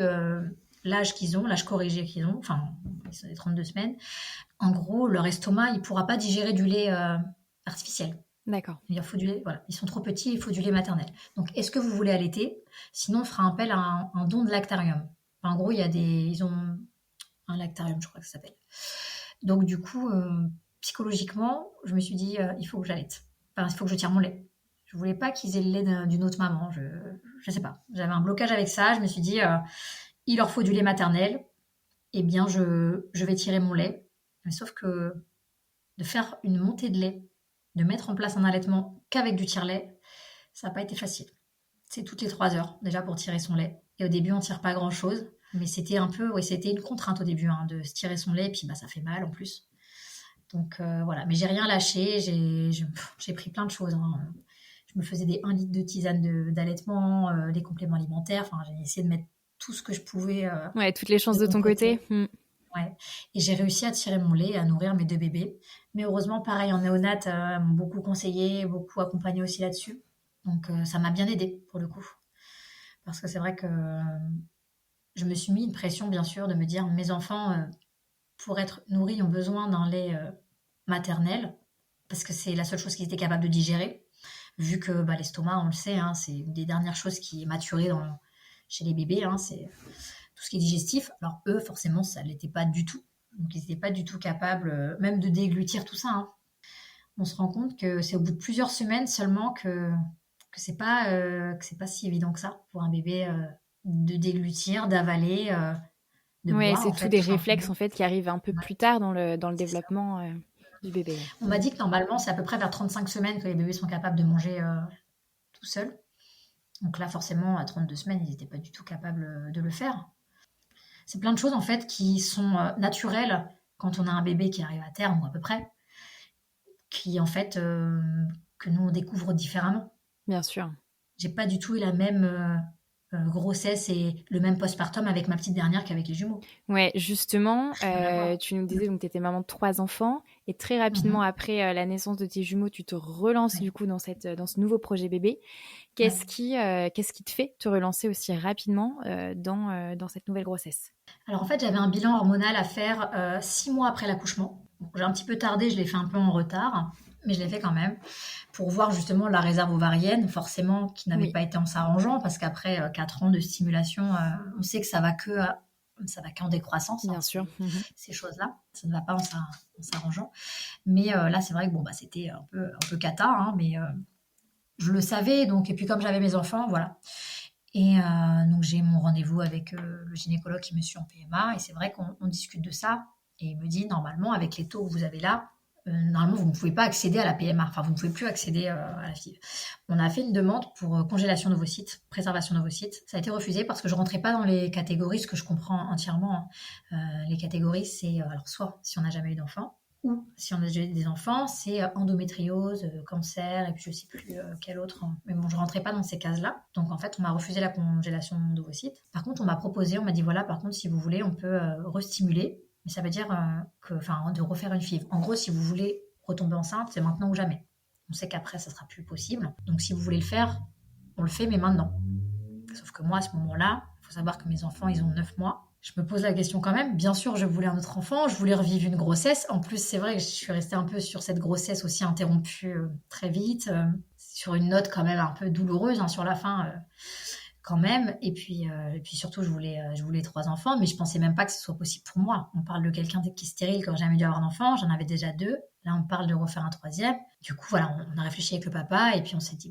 l'âge qu'ils ont, l'âge corrigé qu'ils ont, enfin, ils sont des 32 semaines, en gros, leur estomac, il ne pourra pas digérer du lait artificiel. D'accord. Il leur faut du lait, voilà. Ils sont trop petits, il faut du lait maternel. Donc, est-ce que vous voulez allaiter? Sinon, on fera appel à un don de lactarium. Enfin, en gros, ils ont un lactarium, je crois que ça s'appelle. Donc, du coup, psychologiquement, je me suis dit, il faut que j'allaite. Enfin, il faut que je tire mon lait. Je voulais pas qu'ils aient le lait d'une autre maman. Je sais pas. J'avais un blocage avec ça. Je me suis dit, il leur faut du lait maternel. Eh bien, je vais tirer mon lait. Mais sauf que de faire une montée de lait, de mettre en place un allaitement qu'avec du tire-lait, ça n'a pas été facile. C'est toutes les 3 heures déjà pour tirer son lait. Et au début, on tire pas grand-chose. Mais c'était un peu, oui, c'était une contrainte au début hein, de se tirer son lait. Et puis, bah, ça fait mal en plus. Donc voilà. Mais j'ai rien lâché. J'ai pris plein de choses. Hein. Je me faisais des 1 litre de tisane d'allaitement, des compléments alimentaires. Enfin, j'ai essayé de mettre tout ce que je pouvais Ouais, toutes les chances de de mon ton côté. côté. Ouais. Et j'ai réussi à tirer mon lait et à nourrir mes 2 bébés. Mais heureusement, pareil, en néonate, elles m'ont beaucoup conseillé, beaucoup accompagné aussi là-dessus. Donc ça m'a bien aidée pour le coup. Parce que c'est vrai que je me suis mis une pression, bien sûr, de me dire mes enfants, pour être nourris, ont besoin d'un lait maternel. Parce que c'est la seule chose qu'ils étaient capables de digérer. Vu que bah, l'estomac, on le sait, hein, c'est une des dernières choses qui est maturée chez les bébés. Hein, c'est tout ce qui est digestif. Alors eux, forcément, ça ne l'était pas du tout. Donc ils n'étaient pas du tout capables, même de déglutir tout ça. Hein. On se rend compte que c'est au bout de plusieurs semaines seulement que c'est pas si évident que ça pour un bébé de déglutir, d'avaler, de Ouais, boire c'est en tout fait, des tout réflexes simplement. en fait qui arrivent un peu Ouais, plus tard dans le c'est ça. développement du bébé. Ouais. On m'a dit que normalement, c'est à peu près vers 35 semaines que les bébés sont capables de manger tout seuls. Donc là, forcément, à 32 semaines, ils n'étaient pas du tout capables de le faire. C'est plein de choses en fait qui sont naturelles quand on a un bébé qui arrive à terme ou à peu près, qui en fait que nous on découvre différemment. Bien sûr. J'ai pas du tout eu la même grossesse et le même postpartum avec ma petite dernière qu'avec les jumeaux. Ouais, justement, Rien à voir. tu nous disais donc tu étais maman de 3 enfants et très rapidement Mhm. après la naissance de tes jumeaux, tu te relances Ouais, du coup dans ce nouveau projet bébé. ouais. Qu'est-ce qui te fait te relancer aussi rapidement dans cette nouvelle grossesse? Alors en fait, j'avais un bilan hormonal à faire 6 mois après l'accouchement. Bon, j'ai un petit peu tardé, je l'ai fait un peu en retard, mais je l'ai fait quand même pour voir justement la réserve ovarienne, forcément qui n'avait Oui, pas été en s'arrangeant parce qu'après 4 ans de stimulation, on sait que ça va que ça va qu'en décroissance, Bien sûr. ces choses-là. Ça ne va pas en s'arrangeant. Mais là, c'est vrai que c'était un peu cata, hein, mais je le savais. Donc, et puis comme j'avais mes enfants, voilà. Et donc j'ai mon rendez-vous avec le gynécologue qui me suit en PMA. Et c'est vrai qu'on discute de ça. Et il me dit, normalement, avec les taux que vous avez là, normalement, vous ne pouvez pas accéder à la PMA. Enfin, vous ne pouvez plus accéder à la FIV. On a fait une demande pour congélation d'ovocytes, préservation d'ovocytes. Ça a été refusé parce que je ne rentrais pas dans les catégories, ce que je comprends entièrement, hein. Les catégories, c'est alors soit si on n'a jamais eu d'enfant, ou si on a déjà eu des enfants, c'est endométriose, cancer, et puis je ne sais plus quel autre, hein. Mais bon, je ne rentrais pas dans ces cases-là. Donc en fait, on m'a refusé la congélation d'ovocytes. Par contre, on m'a dit voilà, par contre, si vous voulez, on peut restimuler. Mais ça veut dire de refaire une FIV. En gros, si vous voulez retomber enceinte, c'est maintenant ou jamais. On sait qu'après, ça sera plus possible. Donc si vous voulez le faire, on le fait, mais maintenant. Sauf que moi, à ce moment-là, il faut savoir que mes enfants, ils ont 9 mois. Je me pose la question quand même. Bien sûr, je voulais un autre enfant, je voulais revivre une grossesse. En plus, c'est vrai que je suis restée un peu sur cette grossesse aussi interrompue très vite, sur une note quand même un peu douloureuse, hein, sur la fin. Quand même. Et puis surtout, je voulais 3 enfants, mais je pensais même pas que ce soit possible pour moi. On parle de quelqu'un qui est stérile quand j'ai jamais dû avoir d'enfant. J'en avais déjà 2. Là, on parle de refaire un 3e. Du coup, voilà, on a réfléchi avec le papa et puis on s'est dit,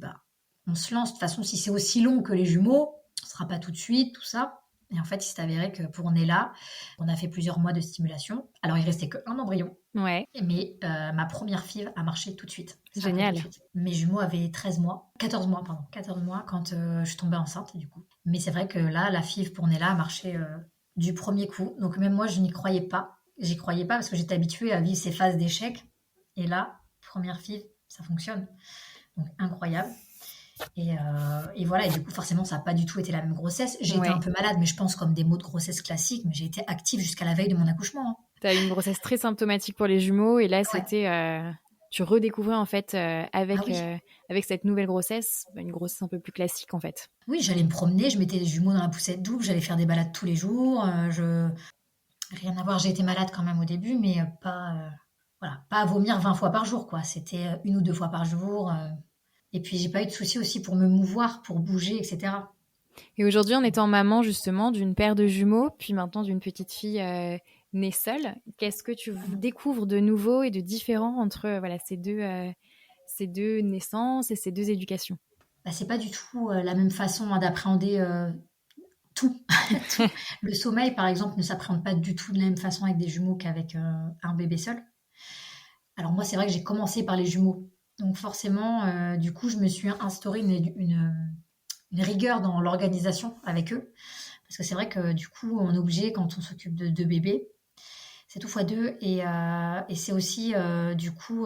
on se lance. De toute façon, si c'est aussi long que les jumeaux, ce sera pas tout de suite, tout ça. Et en fait, il s'est avéré que pour Nella, on a fait plusieurs mois de stimulation. Alors, il restait qu'un embryon. Ouais. Mais ma première FIV a marché tout de suite. Génial. Tout de suite. Mes jumeaux avaient 14 mois quand je suis tombée enceinte du coup. Mais c'est vrai que là, la FIV pour Nella a marché du premier coup. Donc même moi, je n'y croyais pas. J'y croyais pas parce que j'étais habituée à vivre ces phases d'échec. Et là, première FIV, ça fonctionne. Donc incroyable. Et voilà, et du coup, forcément, ça n'a pas du tout été la même grossesse. J'ai été un peu malade, mais je pense comme des maux de grossesse classiques, mais j'ai été active jusqu'à la veille de mon accouchement, hein. Tu as eu une grossesse très symptomatique pour les jumeaux, et là, c'était... tu redécouvrais, en fait, avec cette nouvelle grossesse, une grossesse un peu plus classique, en fait. Oui, j'allais me promener, je mettais des jumeaux dans la poussette double, j'allais faire des balades tous les jours. Rien à voir, j'ai été malade quand même au début, mais pas à vomir 20 fois par jour, quoi. C'était 1 ou 2 fois par jour. Et puis, j'ai pas eu de soucis aussi pour me mouvoir, pour bouger, etc. Et aujourd'hui, en étant maman, justement, d'une paire de jumeaux, puis maintenant d'une petite fille née seule, qu'est-ce que tu découvres de nouveau et de différent entre ces deux naissances et ces deux éducations? C'est pas du tout la même façon d'appréhender tout. Tout. Le sommeil, par exemple, ne s'appréhende pas du tout de la même façon avec des jumeaux qu'avec un bébé seul. Alors moi, c'est vrai que j'ai commencé par les jumeaux. Donc forcément, du coup, je me suis instauré une rigueur dans l'organisation avec eux. Parce que c'est vrai que du coup, on est obligé, quand on s'occupe de 2 bébés, c'est tout fois 2. Et c'est aussi, du coup,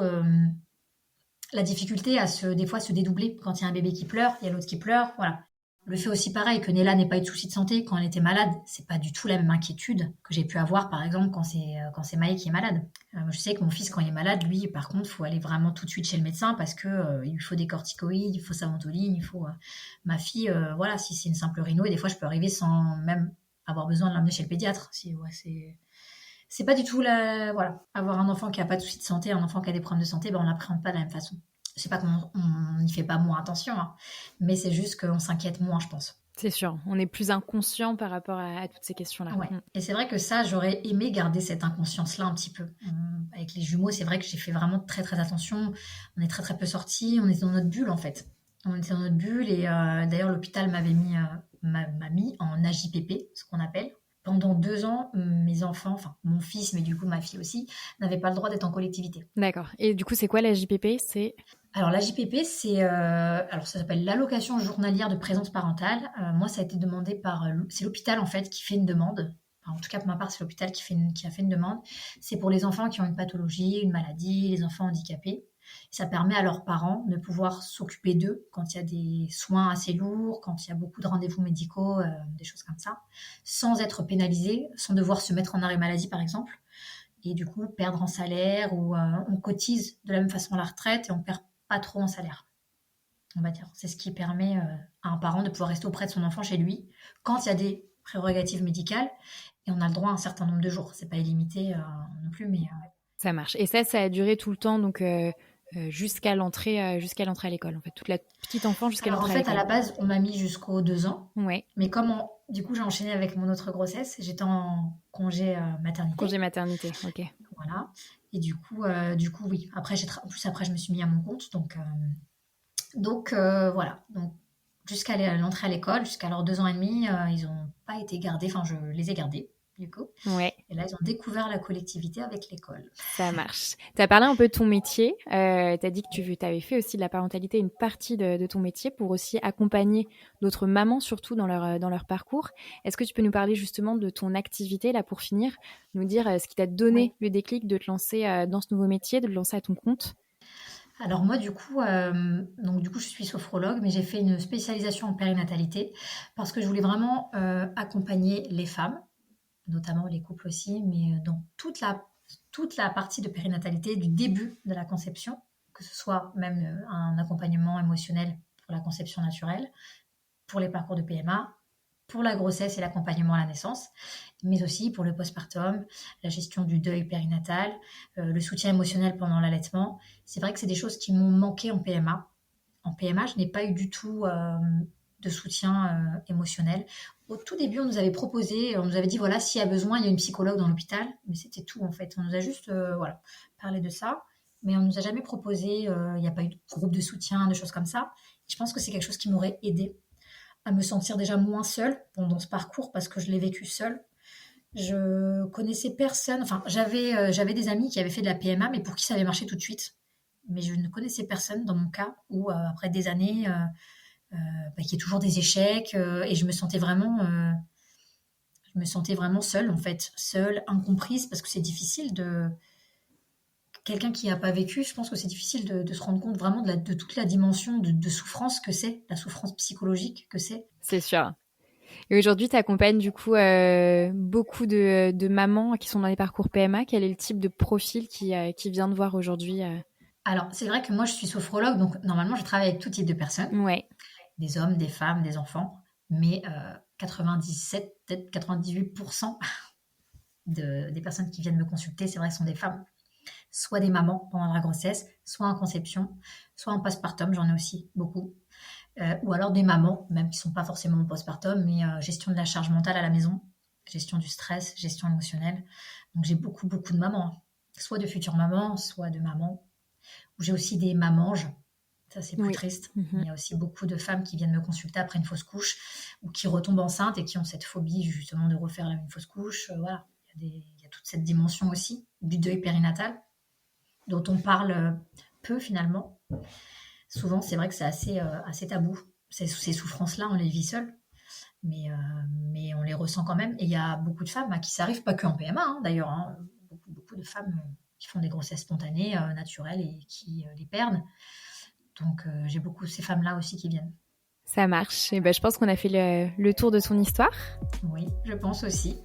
la difficulté des fois, se dédoubler. Quand il y a un bébé qui pleure, il y a l'autre qui pleure. Voilà. Le fait aussi pareil que Nella n'ait pas eu de soucis de santé quand elle était malade, c'est pas du tout la même inquiétude que j'ai pu avoir par exemple quand c'est Maë qui est malade. Je sais que mon fils quand il est malade, lui par contre, faut aller vraiment tout de suite chez le médecin parce que il lui faut des corticoïdes, il faut sa ventoline, il faut ma fille voilà, si c'est une simple rhino et des fois je peux arriver sans même avoir besoin de l'emmener chez le pédiatre. Si c'est pas du tout voilà, avoir un enfant qui a pas de soucis de santé, un enfant qui a des problèmes de santé, on l'appréhende pas de la même façon. Je sais pas qu'on n'y fait pas moins attention, hein, mais c'est juste qu'on s'inquiète moins, je pense. C'est sûr, on est plus inconscient par rapport à toutes ces questions-là. Ouais. Et c'est vrai que ça, j'aurais aimé garder cette inconscience-là un petit peu. Avec les jumeaux, c'est vrai que j'ai fait vraiment très très attention. On est très très peu sortis, on était dans notre bulle en fait. On était dans notre bulle et d'ailleurs l'hôpital m'a mis en AJPP, ce qu'on appelle. Pendant 2 ans, mes enfants, enfin mon fils, mais du coup ma fille aussi, n'avaient pas le droit d'être en collectivité. D'accord. Et du coup, c'est quoi la JPP? Alors la JPP, alors ça s'appelle l'allocation journalière de présence parentale. Moi, ça a été demandé c'est l'hôpital en fait qui fait une demande. Enfin, en tout cas, pour ma part, c'est l'hôpital qui a fait une demande. C'est pour les enfants qui ont une pathologie, une maladie, les enfants handicapés. Ça permet à leurs parents de pouvoir s'occuper d'eux quand il y a des soins assez lourds, quand il y a beaucoup de rendez-vous médicaux, des choses comme ça, sans être pénalisés, sans devoir se mettre en arrêt maladie par exemple, et du coup perdre en salaire ou on cotise de la même façon à la retraite et on perd pas trop en salaire, on va dire. C'est ce qui permet à un parent de pouvoir rester auprès de son enfant chez lui quand il y a des prérogatives médicales et on a le droit à un certain nombre de jours. C'est pas illimité non plus, mais Ça marche. Et ça a duré tout le temps, donc jusqu'à l'entrée à l'école, en fait, toute la petite enfant jusqu'à Alors en l'entrée à fait, à l'école. la base, on m'a mis jusqu'aux 2 ans. Ouais, Mais comme du coup, j'ai enchaîné avec mon autre grossesse, j'étais en congé congé maternité. maternité, ok. Voilà. Et du coup, oui. Après, en plus, après, je me suis mis à mon compte. Donc, voilà. Donc, jusqu'à l'entrée à l'école, jusqu'à leurs 2 ans et demi, ils n'ont pas été gardés. Enfin, je les ai gardés, du coup. Ouais, Et là, ils ont découvert la collectivité avec l'école. ça marche. Tu as parlé un peu de ton métier. Tu as dit que tu avais fait aussi de la parentalité une partie de ton métier pour aussi accompagner d'autres mamans, surtout dans leur parcours. Est-ce que tu peux nous parler justement de ton activité, là, pour finir, nous dire ce qui t'a donné Oui. le déclic de te lancer dans ce nouveau métier, de te lancer à ton compte? Alors moi, du coup, je suis sophrologue, mais j'ai fait une spécialisation en périnatalité parce que je voulais vraiment accompagner les femmes, notamment les couples aussi, mais dans toute la partie de périnatalité, du début de la conception, que ce soit même un accompagnement émotionnel pour la conception naturelle, pour les parcours de PMA, pour la grossesse et l'accompagnement à la naissance, mais aussi pour le postpartum, la gestion du deuil périnatal, le soutien émotionnel pendant l'allaitement. C'est vrai que c'est des choses qui m'ont manqué en PMA. En PMA, je n'ai pas eu du tout de soutien émotionnel. Au tout début, on nous avait proposé, on nous avait dit, voilà, s'il y a besoin, il y a une psychologue dans l'hôpital, mais c'était tout en fait. On nous a juste voilà, parlé de ça, mais on ne nous a jamais proposé, il n'y a pas eu de groupe de soutien, de choses comme ça. Je pense que c'est quelque chose qui m'aurait aidé à me sentir déjà moins seule pendant ce parcours parce que je l'ai vécu seule. Je connaissais personne, enfin j'avais des amis qui avaient fait de la PMA mais pour qui ça avait marché tout de suite. Mais je ne connaissais personne dans mon cas où après des années, qu'il y ait toujours des échecs et je me sentais vraiment seule en fait, seule, incomprise parce que c'est difficile de quelqu'un qui n'a pas vécu, je pense que c'est difficile de se rendre compte vraiment de toute la dimension de souffrance que c'est, la souffrance psychologique que c'est. C'est sûr. Et aujourd'hui, tu accompagnes du coup beaucoup de mamans qui sont dans les parcours PMA. Quel est le type de profil qui vient de voir aujourd'hui Alors, c'est vrai que moi, je suis sophrologue, donc normalement, je travaille avec tout type de personnes, Ouais, des hommes, des femmes, des enfants, mais 97, peut-être 98% des personnes qui viennent me consulter, c'est vrai, sont des femmes, soit des mamans pendant la grossesse, soit en conception, soit en postpartum, j'en ai aussi beaucoup, ou alors des mamans, même qui ne sont pas forcément en postpartum, mais gestion de la charge mentale à la maison, gestion du stress, gestion émotionnelle. Donc, j'ai beaucoup, beaucoup de mamans, hein. Soit de futures mamans, soit de mamans. J'ai aussi des mamanges, ça c'est plus oui. triste. Mhm. Il y a aussi beaucoup de femmes qui viennent me consulter après une fausse couche ou qui retombent enceintes et qui ont cette phobie justement de refaire une fausse couche. Voilà, il y a toute cette dimension aussi du deuil périnatal dont on parle peu finalement. Souvent, c'est vrai que c'est assez tabou. Ces souffrances-là, on les vit seules, mais on les ressent quand même. Et il y a beaucoup de femmes à qui ça arrive, pas que en PMA hein, d'ailleurs, hein, beaucoup de femmes qui font des grossesses spontanées, naturelles et qui les perdent. Donc j'ai beaucoup ces femmes-là aussi qui viennent. Ça marche. Et ben, je pense qu'on a fait le tour de ton histoire. Oui, je pense aussi.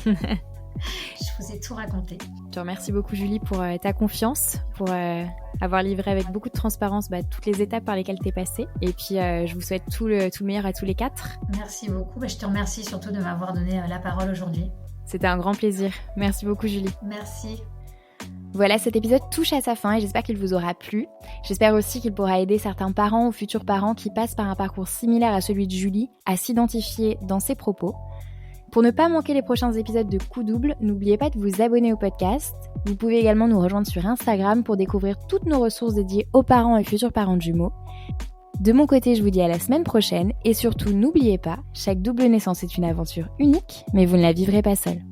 Je vous ai tout raconté. Je te remercie beaucoup Julie pour ta confiance, pour avoir livré avec beaucoup de transparence toutes les étapes par lesquelles tu es passée. Et puis je vous souhaite tout le meilleur à tous les 4. Merci beaucoup. Je te remercie surtout de m'avoir donné la parole aujourd'hui. C'était un grand plaisir. Merci beaucoup Julie. Merci. Voilà, cet épisode touche à sa fin et j'espère qu'il vous aura plu. J'espère aussi qu'il pourra aider certains parents ou futurs parents qui passent par un parcours similaire à celui de Julie à s'identifier dans ses propos. Pour ne pas manquer les prochains épisodes de Coup Double, n'oubliez pas de vous abonner au podcast. Vous pouvez également nous rejoindre sur Instagram pour découvrir toutes nos ressources dédiées aux parents et futurs parents de jumeaux. De mon côté, je vous dis à la semaine prochaine et surtout n'oubliez pas, chaque double naissance est une aventure unique, mais vous ne la vivrez pas seule.